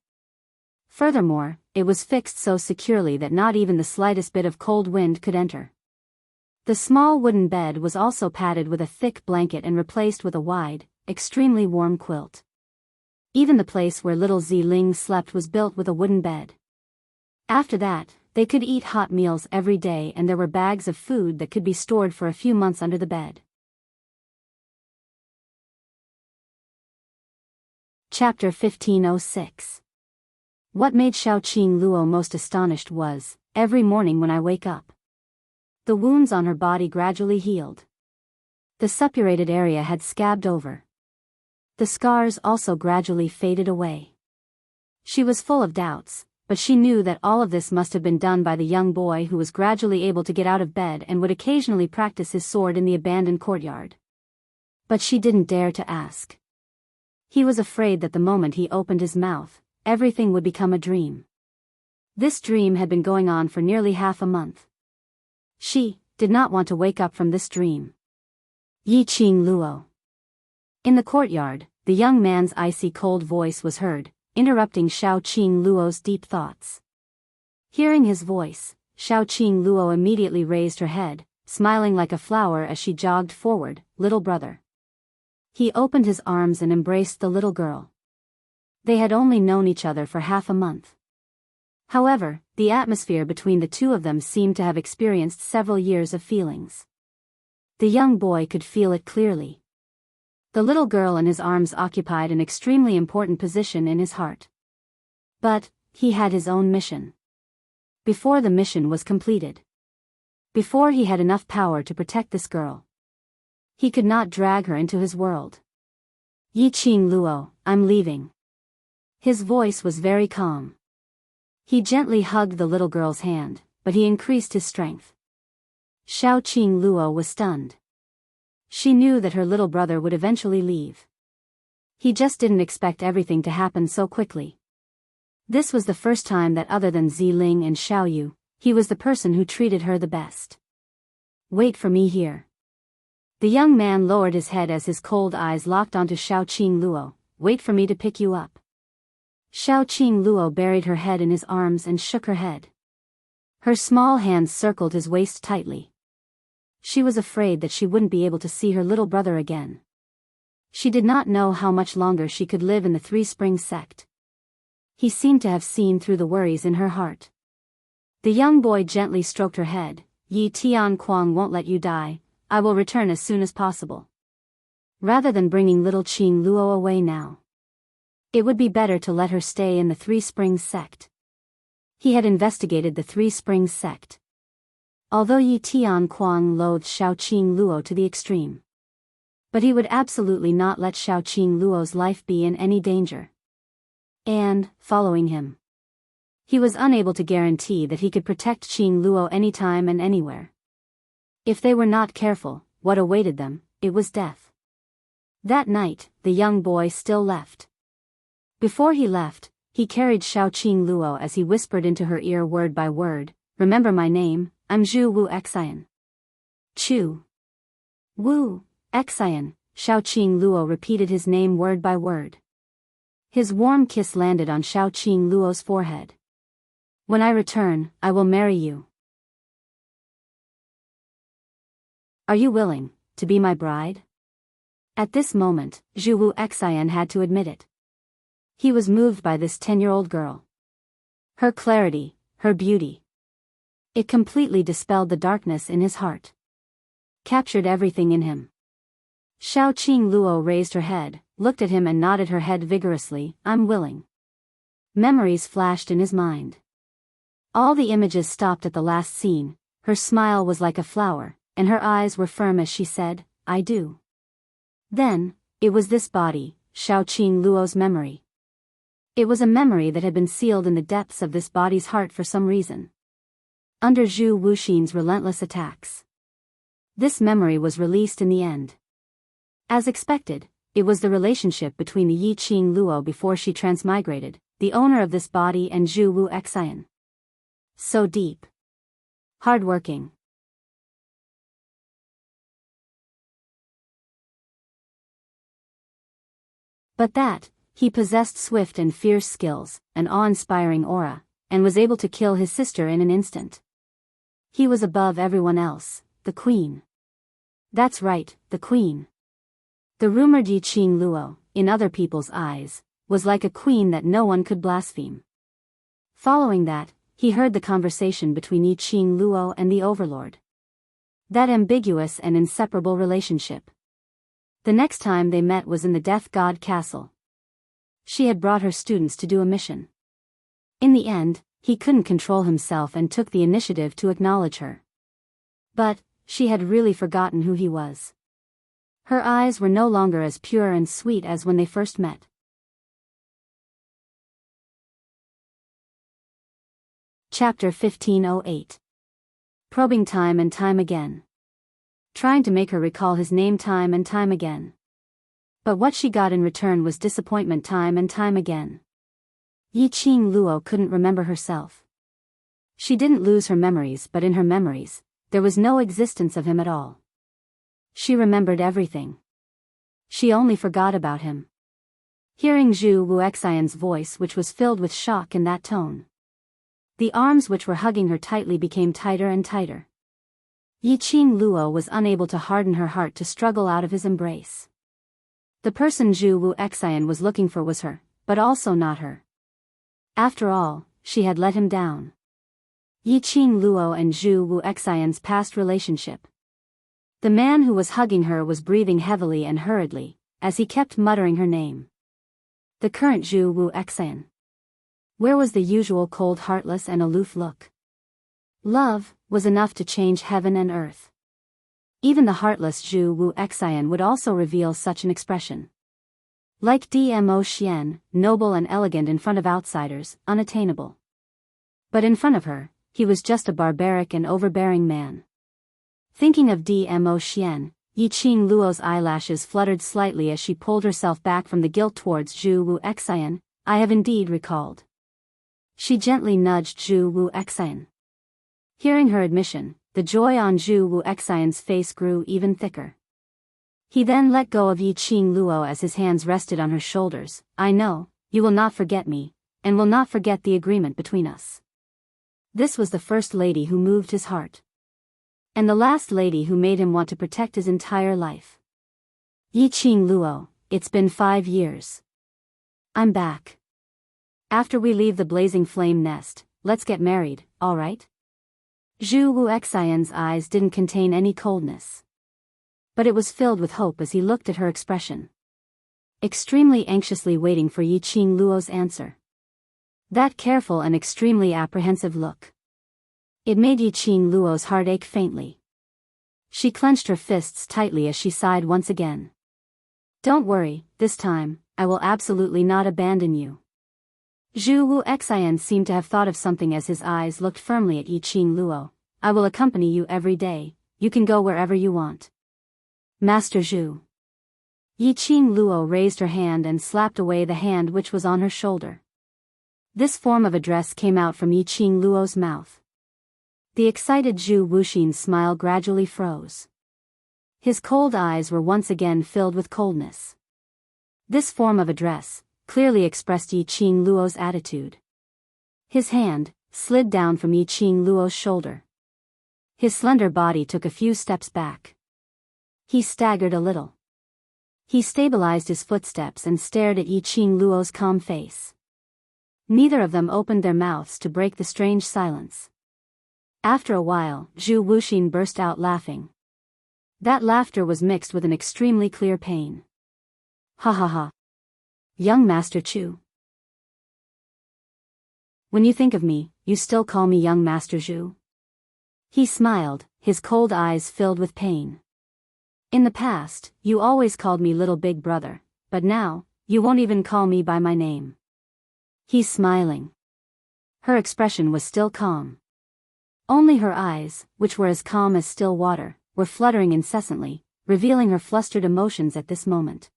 Furthermore, it was fixed so securely that not even the slightest bit of cold wind could enter. The small wooden bed was also padded with a thick blanket and replaced with a wide, extremely warm quilt. Even the place where little Ziling slept was built with a wooden bed. After that, they could eat hot meals every day and there were bags of food that could be stored for a few months under the bed. Chapter 1506. What made Xiao Qing Luo most astonished was, every morning when I wake up, the wounds on her body gradually healed. The suppurated area had scabbed over. The scars also gradually faded away. She was full of doubts, but she knew that all of this must have been done by the young boy who was gradually able to get out of bed and would occasionally practice his sword in the abandoned courtyard. But she didn't dare to ask. He was afraid that the moment he opened his mouth, everything would become a dream. This dream had been going on for nearly half a month. She did not want to wake up from this dream. Yi Qing Luo. In the courtyard, the young man's icy cold voice was heard, interrupting Xiao Qing Luo's deep thoughts. Hearing his voice, Xiao Qing Luo immediately raised her head, smiling like a flower as she jogged forward. Little brother. He opened his arms and embraced the little girl. They had only known each other for half a month. However, the atmosphere between the two of them seemed to have experienced several years of feelings. The young boy could feel it clearly. The little girl in his arms occupied an extremely important position in his heart. But he had his own mission. Before the mission was completed, before he had enough power to protect this girl, he could not drag her into his world. Yi Qing Luo, I'm leaving. His voice was very calm. He gently hugged the little girl's hand, but he increased his strength. Xiao Qing Luo was stunned. She knew that her little brother would eventually leave. He just didn't expect everything to happen so quickly. This was the first time that other than Ziling and Xiaoyu, he was the person who treated her the best. Wait for me here. The young man lowered his head as his cold eyes locked onto Xiao Qing Luo. Wait for me to pick you up. Xiao Qing Luo buried her head in his arms and shook her head. Her small hands circled his waist tightly. She was afraid that she wouldn't be able to see her little brother again. She did not know how much longer she could live in the Three Springs sect. He seemed to have seen through the worries in her heart. The young boy gently stroked her head. Yi Tian Kuang won't let you die. I will return as soon as possible. Rather than bringing little Qing Luo away now, it would be better to let her stay in the Three Springs sect. He had investigated the Three Springs sect. Although Yi Tian Kuang loathed Xiao Qing Luo to the extreme, but he would absolutely not let Xiao Qing Luo's life be in any danger. And, following him, he was unable to guarantee that he could protect Qing Luo anytime and anywhere. If they were not careful, what awaited them, it was death. That night, the young boy still left. Before he left, he carried Xiao Qing Luo as he whispered into her ear word by word, remember my name, I'm Zhu Wu Xian. Chu. Wu, Xian, Xiao Qing Luo repeated his name word by word. His warm kiss landed on Xiao Qing Luo's forehead. When I return, I will marry you. Are you willing to be my bride? At this moment, Zhu Wu Xian had to admit it. He was moved by this 10-year-old girl. Her clarity, her beauty. It completely dispelled the darkness in his heart. Captured everything in him. Xiao Qing Luo raised her head, looked at him and nodded her head vigorously. I'm willing. Memories flashed in his mind. All the images stopped at the last scene. Her smile was like a flower, and her eyes were firm as she said, I do. Then, it was this body, Shaoqing Luo's memory. It was a memory that had been sealed in the depths of this body's heart for some reason. Under Zhu Wuxin's relentless attacks. This memory was released in the end. As expected, it was the relationship between the Yiqing Luo before she transmigrated, the owner of this body, and Zhu Wu Xian. So deep. Hardworking. But that, he possessed swift and fierce skills, an awe-inspiring aura, and was able to kill his sister in an instant. He was above everyone else, the queen. That's right, the queen. The rumored Yiqing Luo, in other people's eyes, was like a queen that no one could blaspheme. Following that, he heard the conversation between Yiqing Luo and the Overlord. That ambiguous and inseparable relationship. The next time they met was in the Death God Castle. She had brought her students to do a mission. In the end, he couldn't control himself and took the initiative to acknowledge her. But, she had really forgotten who he was. Her eyes were no longer as pure and sweet as when they first met. Chapter 1508. Probing time and time again. Trying to make her recall his name time and time again. But what she got in return was disappointment time and time again. Yiqing Luo couldn't remember herself. She didn't lose her memories, but in her memories, there was no existence of him at all. She remembered everything. She only forgot about him. Hearing Zhu Wu Xian's voice, which was filled with shock in that tone. The arms which were hugging her tightly became tighter and tighter. Yiqing Luo was unable to harden her heart to struggle out of his embrace. The person Zhu Wu Xian was looking for was her, but also not her. After all, she had let him down. Yiqing Luo and Zhu Wu Xian's past relationship. The man who was hugging her was breathing heavily and hurriedly, as he kept muttering her name. The current Zhu Wu Xian. Where was the usual cold, heartless and aloof look? Love was enough to change heaven and earth. Even the heartless Zhu Wu Xian would also reveal such an expression. Like Dmo Xian, noble and elegant in front of outsiders, unattainable. But in front of her, he was just a barbaric and overbearing man. Thinking of Dmo Xian, Yiqing Luo's eyelashes fluttered slightly as she pulled herself back from the guilt towards Zhu Wu Xian. I have indeed recalled. She gently nudged Zhu Wu Xian. Hearing her admission, the joy on Zhu Wu Xian's face grew even thicker. He then let go of Yiqing Luo as his hands rested on her shoulders. I know, you will not forget me, and will not forget the agreement between us. This was the first lady who moved his heart. And the last lady who made him want to protect his entire life. Yiqing Luo, it's been 5 years. I'm back. After we leave the blazing flame nest, let's get married, all right? Zhu Wu Xian's eyes didn't contain any coldness. But it was filled with hope as he looked at her expression. Extremely anxiously waiting for Yiqing Luo's answer. That careful and extremely apprehensive look. It made Yiqing Luo's heart ache faintly. She clenched her fists tightly as she sighed once again. Don't worry, this time, I will absolutely not abandon you. Zhu Wu Xian seemed to have thought of something as his eyes looked firmly at Yiqing Luo. I will accompany you every day, you can go wherever you want. Master Zhu. Yiqing Luo raised her hand and slapped away the hand which was on her shoulder. This form of address came out from Yiqing Luo's mouth. The excited Zhu Wuxin's smile gradually froze. His cold eyes were once again filled with coldness. This form of address clearly expressed Yiqing Luo's attitude. His hand slid down from Yiqing Luo's shoulder. His slender body took a few steps back. He staggered a little. He stabilized his footsteps and stared at Yiqing Luo's calm face. Neither of them opened their mouths to break the strange silence. After a while, Zhu Wuxin burst out laughing. That laughter was mixed with an extremely clear pain. Ha ha ha. Young Master Chu. When you think of me, you still call me young Master Zhu? He smiled, his cold eyes filled with pain. In the past, you always called me little big brother, but now, you won't even call me by my name. He's smiling. Her expression was still calm. Only her eyes, which were as calm as still water, were fluttering incessantly, revealing her flustered emotions at this moment.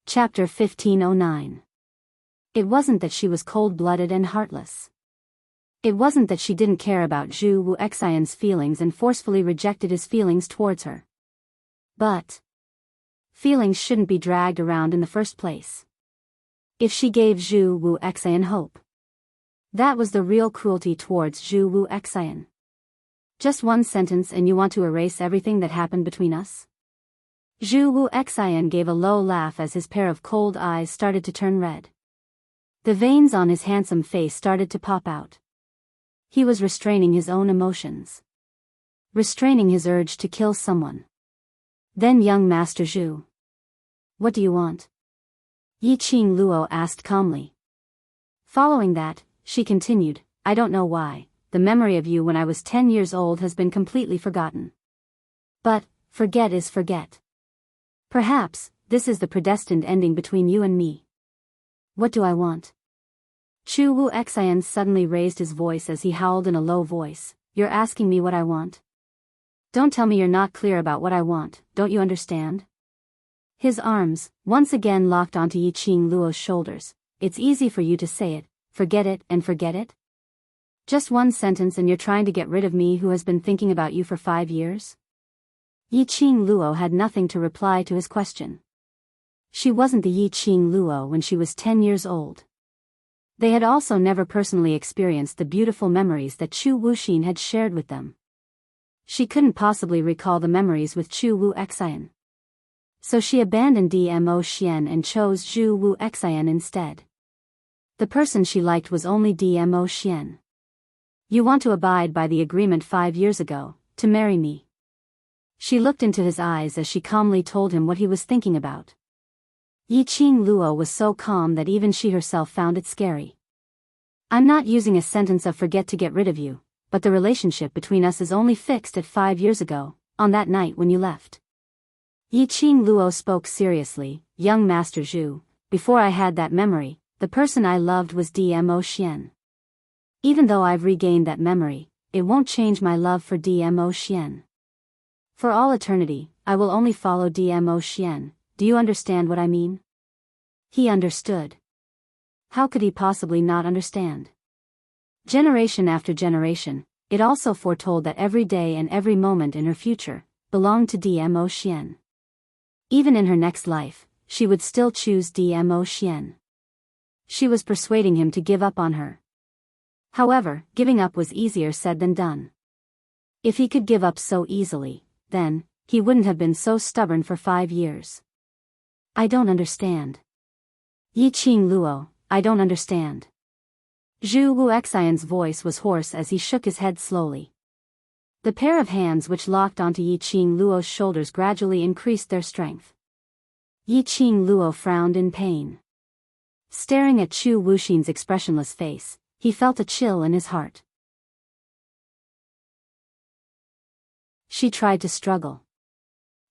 Chapter 1509. It wasn't that she was cold-blooded and heartless. It wasn't that she didn't care about Zhu Wu Xian's feelings and forcefully rejected his feelings towards her. But feelings shouldn't be dragged around in the first place. If she gave Zhu Wu Xian hope, that was the real cruelty towards Zhu Wu Xian. Just one sentence and you want to erase everything that happened between us? Zhu Wu Xian gave a low laugh as his pair of cold eyes started to turn red. The veins on his handsome face started to pop out. He was restraining his own emotions. Restraining his urge to kill someone. Then young Master Zhu. What do you want? Yi Qing Luo asked calmly. Following that, she continued, I don't know why, the memory of you when I was 10 years old has been completely forgotten. But, forget is forget. Perhaps, this is the predestined ending between you and me. What do I want? Zhu Wu Xian suddenly raised his voice as he howled in a low voice, You're asking me what I want? Don't tell me you're not clear about what I want, don't you understand? His arms, once again locked onto Yi Qing Luo's shoulders. It's easy for you to say it, forget it and forget it? Just one sentence and you're trying to get rid of me who has been thinking about you for 5 years? Yi Qing Luo had nothing to reply to his question. She wasn't the Yi Qing Luo when she was 10 years old. They had also never personally experienced the beautiful memories that Chu Wuxin had shared with them. She couldn't possibly recall the memories with Zhu Wu Xian. So she abandoned Dmo Xian and chose Zhu Wu Xian instead. The person she liked was only Dmo Xian. You want to abide by the agreement 5 years ago, to marry me. She looked into his eyes as she calmly told him what he was thinking about. Yi Qing Luo was so calm that even she herself found it scary. I'm not using a sentence of forget to get rid of you, but the relationship between us is only fixed at 5 years ago, on that night when you left. Yi Qing Luo spoke seriously, young Master Zhu, before I had that memory, the person I loved was Dmo Xian. Even though I've regained that memory, it won't change my love for Dmo Xian. For all eternity, I will only follow Dmo Xian. Do you understand what I mean? He understood. How could he possibly not understand? Generation after generation, it also foretold that every day and every moment in her future belonged to Dmo Xian. Even in her next life, she would still choose Dmo Xian. She was persuading him to give up on her. However, giving up was easier said than done. If he could give up so easily, then he wouldn't have been so stubborn for 5 years. I don't understand. Yi Qing Luo, I don't understand. Zhu Wu Xian's voice was hoarse as he shook his head slowly. The pair of hands which locked onto Yi Qing Luo's shoulders gradually increased their strength. Yi Qing Luo frowned in pain. Staring at Chu Wuxin's expressionless face, he felt a chill in his heart. She tried to struggle.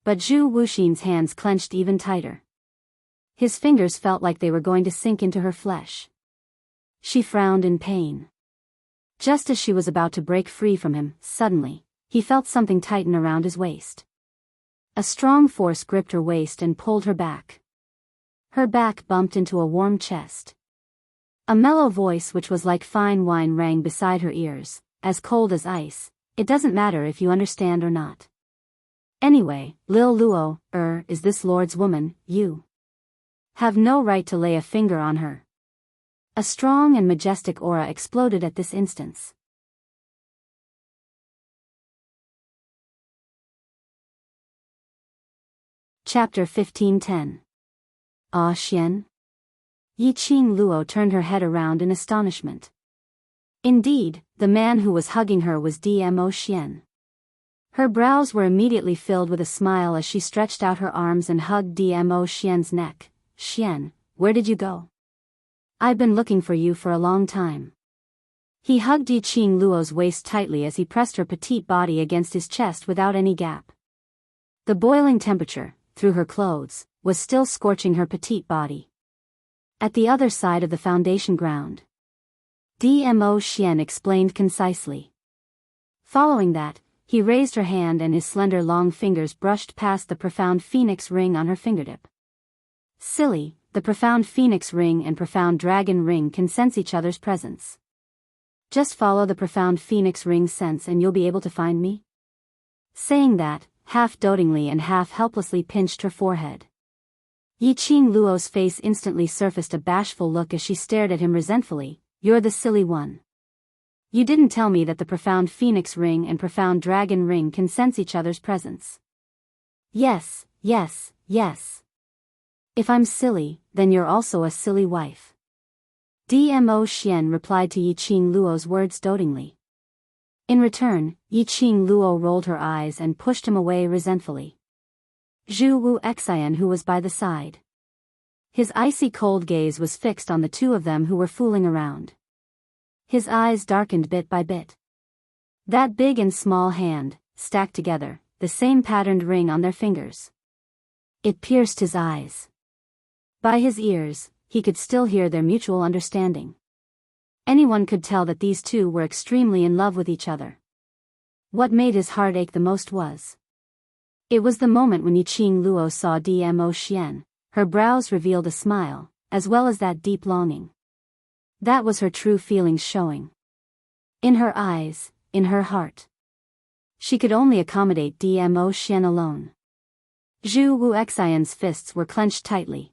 But Zhu Wuxin's hands clenched even tighter. His fingers felt like they were going to sink into her flesh. She frowned in pain. Just as she was about to break free from him, suddenly, he felt something tighten around his waist. A strong force gripped her waist and pulled her back. Her back bumped into a warm chest. A mellow voice which was like fine wine rang beside her ears, as cold as ice. It doesn't matter if you understand or not. Anyway, Lil Luo, is this Lord's woman, you have no right to lay a finger on her. A strong and majestic aura exploded at this instance. Chapter 1510. Ah Xian? Yi Qing Luo turned her head around in astonishment. Indeed, the man who was hugging her was Dmo Xian. Her brows were immediately filled with a smile as she stretched out her arms and hugged Dmo Xian's neck. Xian, where did you go? I've been looking for you for a long time. He hugged Yiqing Luo's waist tightly as he pressed her petite body against his chest without any gap. The boiling temperature, through her clothes, was still scorching her petite body. At the other side of the foundation ground, Dmo Xian explained concisely. Following that, he raised her hand and his slender long fingers brushed past the profound phoenix ring on her fingertip. Silly, the profound phoenix ring and profound dragon ring can sense each other's presence. Just follow the profound phoenix ring sense and you'll be able to find me? Saying that, half dotingly and half helplessly pinched her forehead. Yiqing Luo's face instantly surfaced a bashful look as she stared at him resentfully. You're the silly one. You didn't tell me that the profound phoenix ring and profound dragon ring can sense each other's presence. Yes, yes, yes. If I'm silly, then you're also a silly wife. Dmo Xian replied to Yiqing Luo's words dotingly. In return, Yiqing Luo rolled her eyes and pushed him away resentfully. Zhu Wu Xian, who was by the side. His icy cold gaze was fixed on the two of them who were fooling around. His eyes darkened bit by bit. That big and small hand, stacked together, the same patterned ring on their fingers. It pierced his eyes. By his ears, he could still hear their mutual understanding. Anyone could tell that these two were extremely in love with each other. What made his heart ache the most was. It was the moment when Yiqing Luo saw Dmo Xian, her brows revealed a smile, as well as that deep longing. That was her true feelings showing. In her eyes, in her heart. She could only accommodate Dmo Xian alone. Zhu Wu Xian's fists were clenched tightly.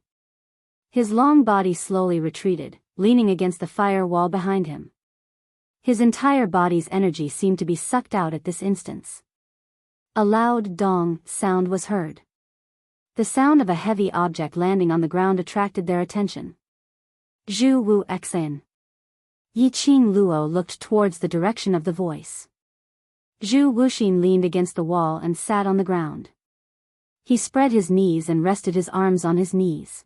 His long body slowly retreated, leaning against the fire wall behind him. His entire body's energy seemed to be sucked out at this instance. A loud dong sound was heard. The sound of a heavy object landing on the ground attracted their attention. Zhu Wu Xian. Yiqing Luo looked towards the direction of the voice. Zhu Wuxin leaned against the wall and sat on the ground. He spread his knees and rested his arms on his knees.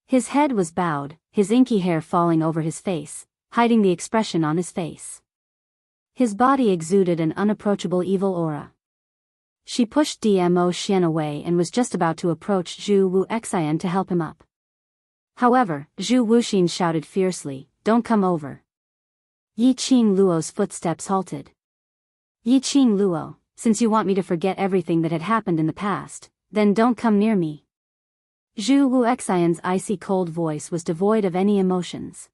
His head was bowed, his inky hair falling over his face, hiding the expression on his face. His body exuded an unapproachable evil aura. She pushed Dmo Xian away and was just about to approach Zhu Wu Xian to help him up. However, Zhu Wuxin shouted fiercely, "Don't come over." Yiqing Luo's footsteps halted. Yiqing Luo, since you want me to forget everything that had happened in the past, then don't come near me. Zhu Wu Xian's icy cold voice was devoid of any emotions.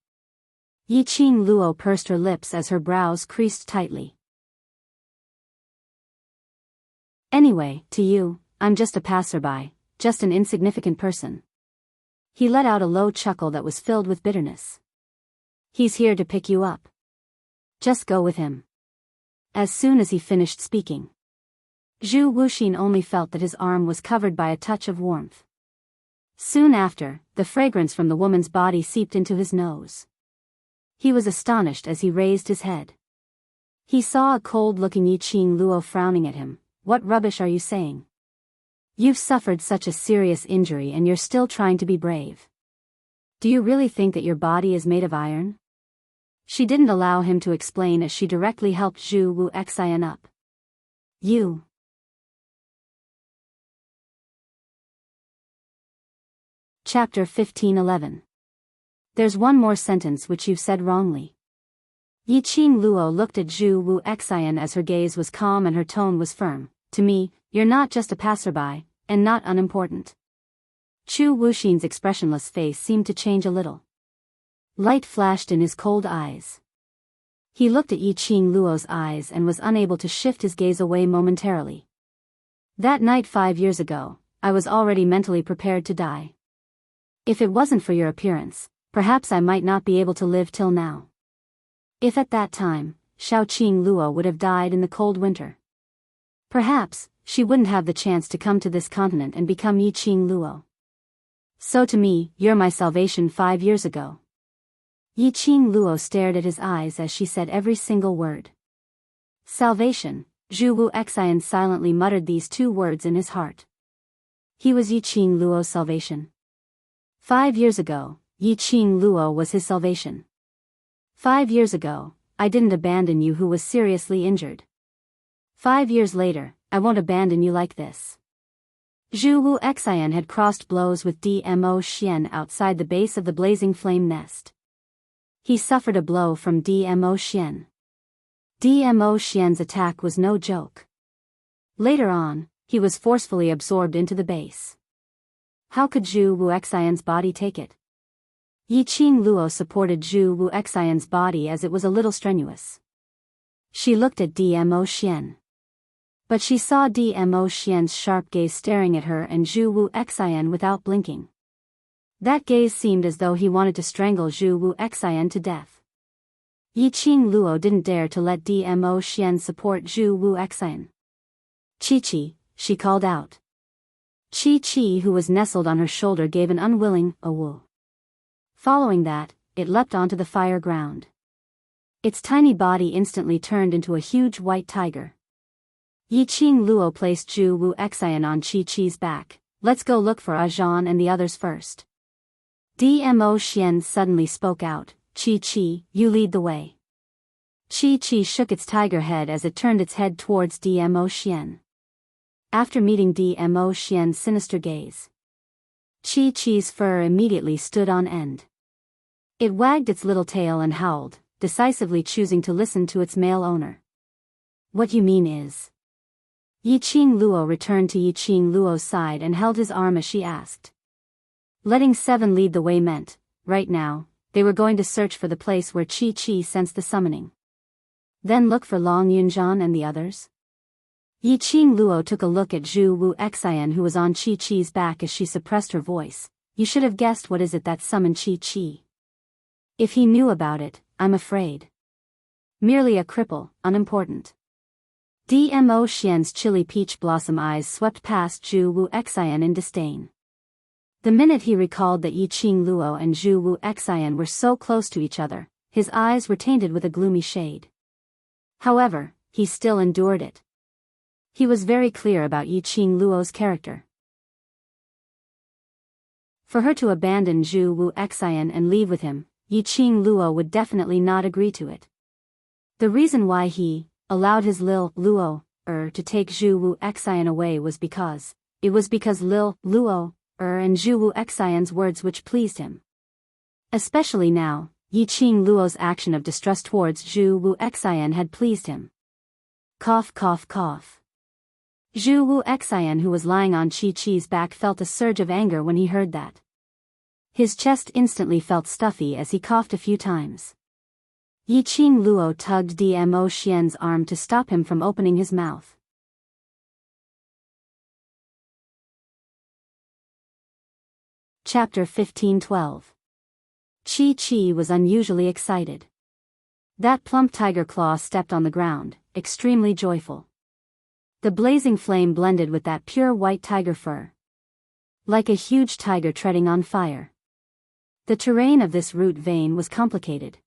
Yiqing Luo pursed her lips as her brows creased tightly. Anyway, to you, I'm just a passerby, just an insignificant person. He let out a low chuckle that was filled with bitterness. He's here to pick you up. Just go with him. As soon as he finished speaking, Zhu Wuxin only felt that his arm was covered by a touch of warmth. Soon after, the fragrance from the woman's body seeped into his nose. He was astonished as he raised his head. He saw a cold-looking Yiqing Luo frowning at him. What rubbish are you saying? You've suffered such a serious injury and you're still trying to be brave. Do you really think that your body is made of iron? She didn't allow him to explain as she directly helped Zhu Wu Xian up. You. Chapter 15:11. There's one more sentence which you've said wrongly. Yiqing Luo looked at Zhu Wu Xian as her gaze was calm and her tone was firm. To me, you're not just a passerby, and not unimportant. Zhu Wuxin's expressionless face seemed to change a little. Light flashed in his cold eyes. He looked at Yiqing Luo's eyes and was unable to shift his gaze away momentarily. That night 5 years ago, I was already mentally prepared to die. If it wasn't for your appearance, perhaps I might not be able to live till now. If at that time, Xiaoqing Luo would have died in the cold winter. Perhaps, she wouldn't have the chance to come to this continent and become Yiqing Luo. So to me, you're my salvation 5 years ago. Yiqing Luo stared at his eyes as she said every single word. Salvation, Zhu Wu Xian silently muttered these 2 words in his heart. He was Yiqing Luo's salvation. 5 years ago, Yiqing Luo was his salvation. 5 years ago, I didn't abandon you who was seriously injured. 5 years later, I won't abandon you like this. Zhu Wu Xian had crossed blows with Dmo Xian outside the base of the blazing flame nest. He suffered a blow from Dmo Xian. Dmo Xian's attack was no joke. Later on, he was forcefully absorbed into the base. How could Zhu Wu Xian's body take it? Yiqing Luo supported Zhu Wu Xian's body as it was a little strenuous. She looked at Dmo Xian. But she saw Dmo Xian's sharp gaze staring at her and Zhu Wu Xian without blinking. That gaze seemed as though he wanted to strangle Zhu Wu Xian to death. Yiqing Luo didn't dare to let Dmo Xian support Zhu Wu Xian. Chi-Chi, she called out. Chi-Chi, who was nestled on her shoulder, gave an unwilling "awoo." Following that, it leapt onto the fire ground. Its tiny body instantly turned into a huge white tiger. Yiqing Luo placed Zhu Wu Xian on Chi-Chi's back. Let's go look for Ajan and the others first. Dmo Xian suddenly spoke out, Chi-Chi, you lead the way. Chi-Chi shook its tiger head as it turned its head towards Dmo Xian. After meeting Dmo Xian's sinister gaze, Chi-Chi's fur immediately stood on end. It wagged its little tail and howled, decisively choosing to listen to its male owner. What you mean is... Yiqing Luo returned to Yiqing Luo's side and held his arm as she asked. Letting 7 lead the way meant, right now, they were going to search for the place where Chi-Chi sensed the summoning. Then look for Long Yunzhan and the others? Yiqing Luo took a look at Zhu Wu Xian who was on Chi-Chi's back as she suppressed her voice. You should have guessed what is it that summoned Chi-Chi. If he knew about it, I'm afraid. Merely a cripple, unimportant. Dmo Xian's chilly peach blossom eyes swept past Zhu Wu Xian in disdain. The minute he recalled that Yiqing Luo and Zhu Wu Xian were so close to each other, his eyes were tainted with a gloomy shade. However, he still endured it. He was very clear about Yiqing Luo's character. For her to abandon Zhu Wu Xian and leave with him, Yiqing Luo would definitely not agree to it. The reason why he allowed his Lil Luo to take Zhu Wu Xian away was because Lil Luo and Zhu Wu Xian's words which pleased him. Especially now, Yiqing Luo's action of distrust towards Zhu Wu Xian had pleased him. Cough cough cough. Zhu Wu Xian, who was lying on Chi-Chi's back, felt a surge of anger when he heard that. His chest instantly felt stuffy as he coughed a few times. Yiqing Luo tugged Dmo Xian's arm to stop him from opening his mouth. Chapter 15:12. Chi-Chi was unusually excited. That plump tiger claw stepped on the ground, extremely joyful. The blazing flame blended with that pure white tiger fur. Like a huge tiger treading on fire. The terrain of this root vein was complicated.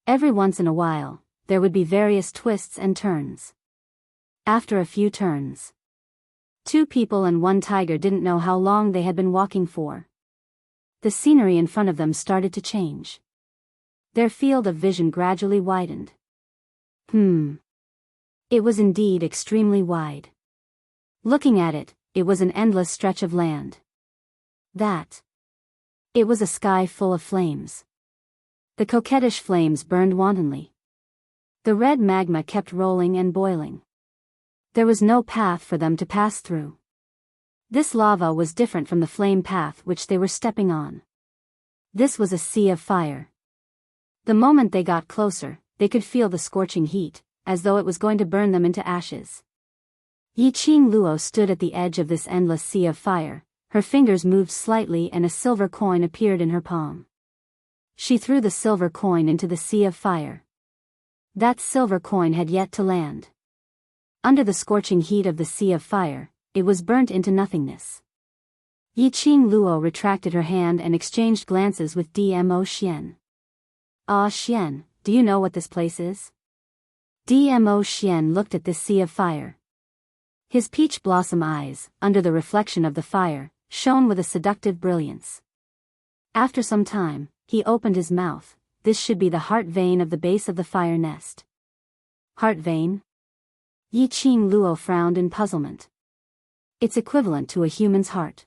Every once in a while, there would be various twists and turns. After a few turns, 2 people and 1 tiger didn't know how long they had been walking for. The scenery in front of them started to change. Their field of vision gradually widened. It was indeed extremely wide. Looking at it, it was an endless stretch of land. It was a sky full of flames. The coquettish flames burned wantonly. The red magma kept rolling and boiling. There was no path for them to pass through. This lava was different from the flame path which they were stepping on. This was a sea of fire. The moment they got closer, they could feel the scorching heat, as though it was going to burn them into ashes. Yiqing Luo stood at the edge of this endless sea of fire. Her fingers moved slightly and a silver coin appeared in her palm. She threw the silver coin into the sea of fire. That silver coin had yet to land. Under the scorching heat of the sea of fire, it was burnt into nothingness. Yiqing Luo retracted her hand and exchanged glances with Dmo Xian. Ah Xian, do you know what this place is? Dmo Xian looked at this sea of fire. His peach blossom eyes, under the reflection of the fire, shone with a seductive brilliance. After some time, he opened his mouth. This should be the heart vein of the base of the fire nest. Heart vein? Yi Qing Luo frowned in puzzlement. It's equivalent to a human's heart.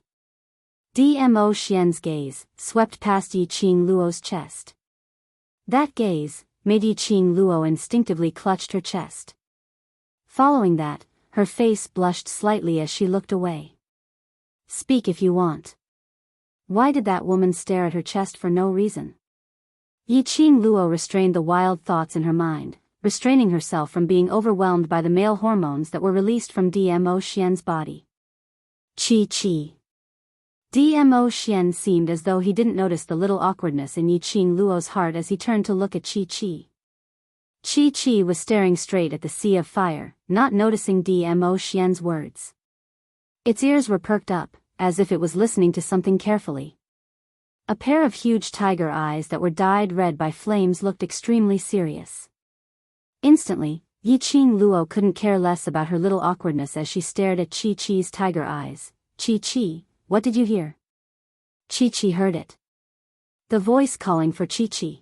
Dmo Xian's gaze swept past Yi Qing Luo's chest. That gaze made Yi Qing Luo instinctively clutched her chest. Following that, her face blushed slightly as she looked away. Speak if you want. Why did that woman stare at her chest for no reason? Yi Qing Luo restrained the wild thoughts in her mind, restraining herself from being overwhelmed by the male hormones that were released from Dmo Xian's body. Chi. Dmo Xian seemed as though he didn't notice the little awkwardness in Yi Qing Luo's heart as he turned to look at Chi. Chi was staring straight at the sea of fire, not noticing Dmo Xian's words. Its ears were perked up, as if it was listening to something carefully. A pair of huge tiger eyes that were dyed red by flames looked extremely serious. Instantly, Yi Qing Luo couldn't care less about her little awkwardness as she stared at Chi-Chi's tiger eyes. Chi, what did you hear? Chi heard it. The voice calling for Chi.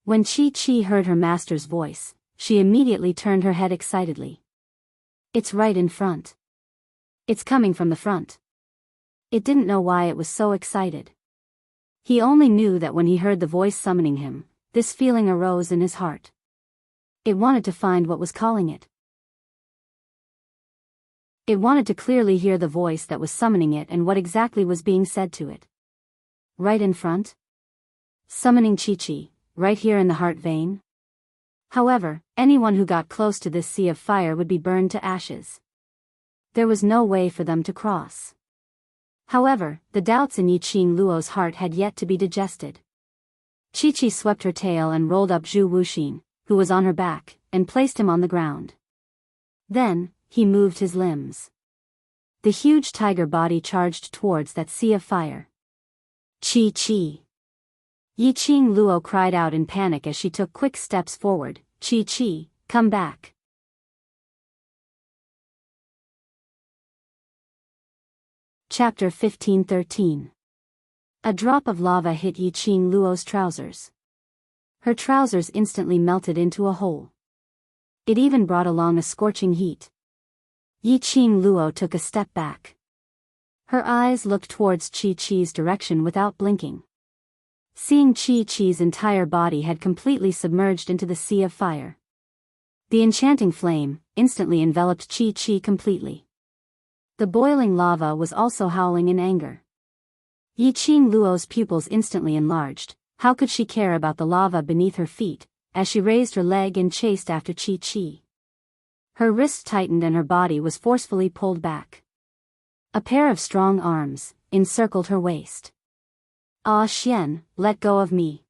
When Chi heard her master's voice, she immediately turned her head excitedly. It's right in front. It's coming from the front. It didn't know why it was so excited. He only knew that when he heard the voice summoning him, this feeling arose in his heart. It wanted to find what was calling it. It wanted to clearly hear the voice that was summoning it and what exactly was being said to it. Right in front? Summoning Chi, right here in the heart vein? However, anyone who got close to this sea of fire would be burned to ashes. There was no way for them to cross. However, the doubts in Yi Qing Luo's heart had yet to be digested. Chi swept her tail and rolled up Zhu Wuxin, who was on her back, and placed him on the ground. Then, he moved his limbs. The huge tiger body charged towards that sea of fire. Chi. Yi Qing Luo cried out in panic as she took quick steps forward. Chi, come back. Chapter 15-13. A drop of lava hit Yi Qing Luo's trousers. Her trousers instantly melted into a hole. It even brought along a scorching heat. Yi Qing Luo took a step back. Her eyes looked towards Chi-Chi's direction without blinking. Seeing Chi-Chi's entire body had completely submerged into the sea of fire. The enchanting flame instantly enveloped Chi completely. The boiling lava was also howling in anger. Yi Qing Luo's pupils instantly enlarged. How could she care about the lava beneath her feet, as she raised her leg and chased after Chi. Her wrists tightened and her body was forcefully pulled back. A pair of strong arms encircled her waist. Ah Xian, let go of me.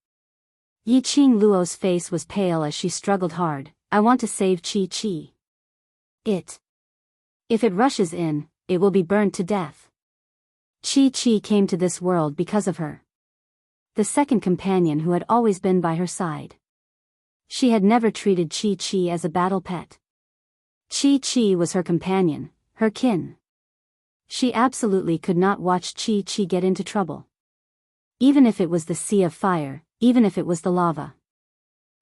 Yi Qing Luo's face was pale as she struggled hard. I want to save Chi. If it rushes in, it will be burned to death. Chi came to this world because of her. The second companion who had always been by her side. She had never treated Chi as a battle pet. Chi was her companion, her kin. She absolutely could not watch Chi get into trouble. Even if it was the sea of fire, even if it was the lava.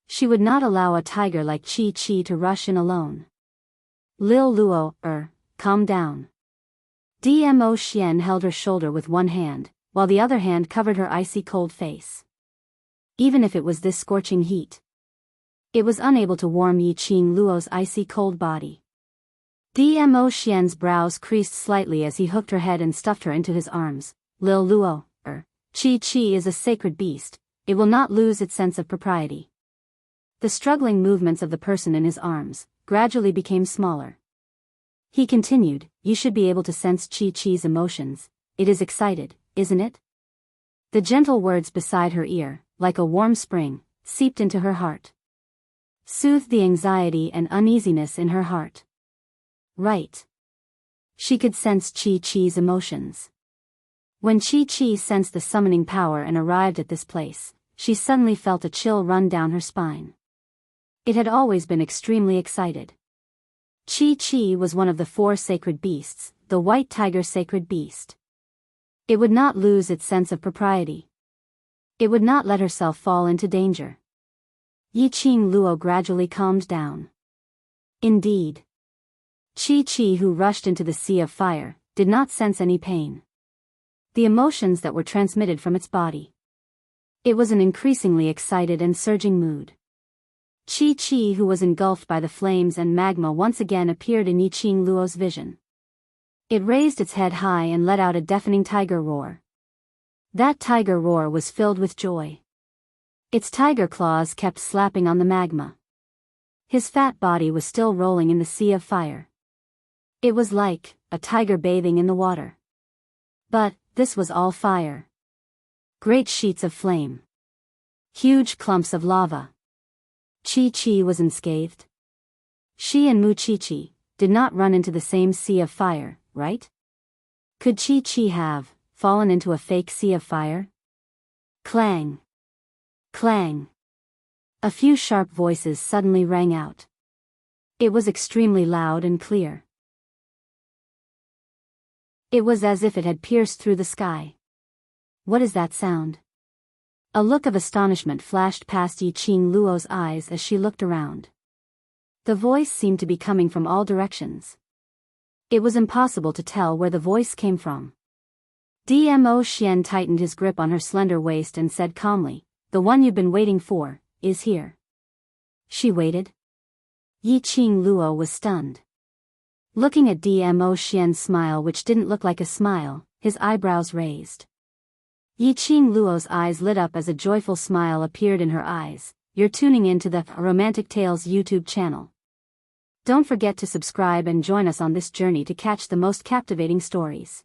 She would not allow a tiger like Chi to rush in alone. Lil Luo, calm down. Dmo Xian held her shoulder with one hand, while the other hand covered her icy cold face. Even if it was this scorching heat, it was unable to warm Yi Qing Luo's icy cold body. Dmo Xian's brows creased slightly as he hooked her head and stuffed her into his arms. Lil Luo, Chi is a sacred beast, it will not lose its sense of propriety. The struggling movements of the person in his arms gradually became smaller. He continued, you should be able to sense Chi-Chi's emotions. It is excited, isn't it? The gentle words beside her ear, like a warm spring, seeped into her heart. Soothed the anxiety and uneasiness in her heart. Right. She could sense Chi-Chi's emotions. When Chi-Chi sensed the summoning power and arrived at this place, she suddenly felt a chill run down her spine. It had always been extremely excited. Chi was one of the 4 sacred beasts, the white tiger sacred beast. It would not lose its sense of propriety. It would not let herself fall into danger. Yiqing Luo gradually calmed down. Indeed. Chi, who rushed into the sea of fire, did not sense any pain. The emotions that were transmitted from its body. It was an increasingly excited and surging mood. Chi, who was engulfed by the flames and magma, once again appeared in Yiqing Luo's vision. It raised its head high and let out a deafening tiger roar. That tiger roar was filled with joy. Its tiger claws kept slapping on the magma. His fat body was still rolling in the sea of fire. It was like a tiger bathing in the water. But this was all fire. Great sheets of flame. Huge clumps of lava. Chi was unscathed. She and Mu Chi did not run into the same sea of fire, right? Could Chi have fallen into a fake sea of fire? Clang. Clang. A few sharp voices suddenly rang out. It was extremely loud and clear. It was as if it had pierced through the sky. What is that sound? A look of astonishment flashed past Yiqing Luo's eyes as she looked around. The voice seemed to be coming from all directions. It was impossible to tell where the voice came from. Dmo Xian tightened his grip on her slender waist and said calmly, "The one you've been waiting for, is here." She waited? Yiqing Luo was stunned. Looking at Dmo Xian's smile, which didn't look like a smile, his eyebrows raised. Yiqing Luo's eyes lit up as a joyful smile appeared in her eyes. You're tuning in to the Romantic Tales YouTube channel. Don't forget to subscribe and join us on this journey to catch the most captivating stories.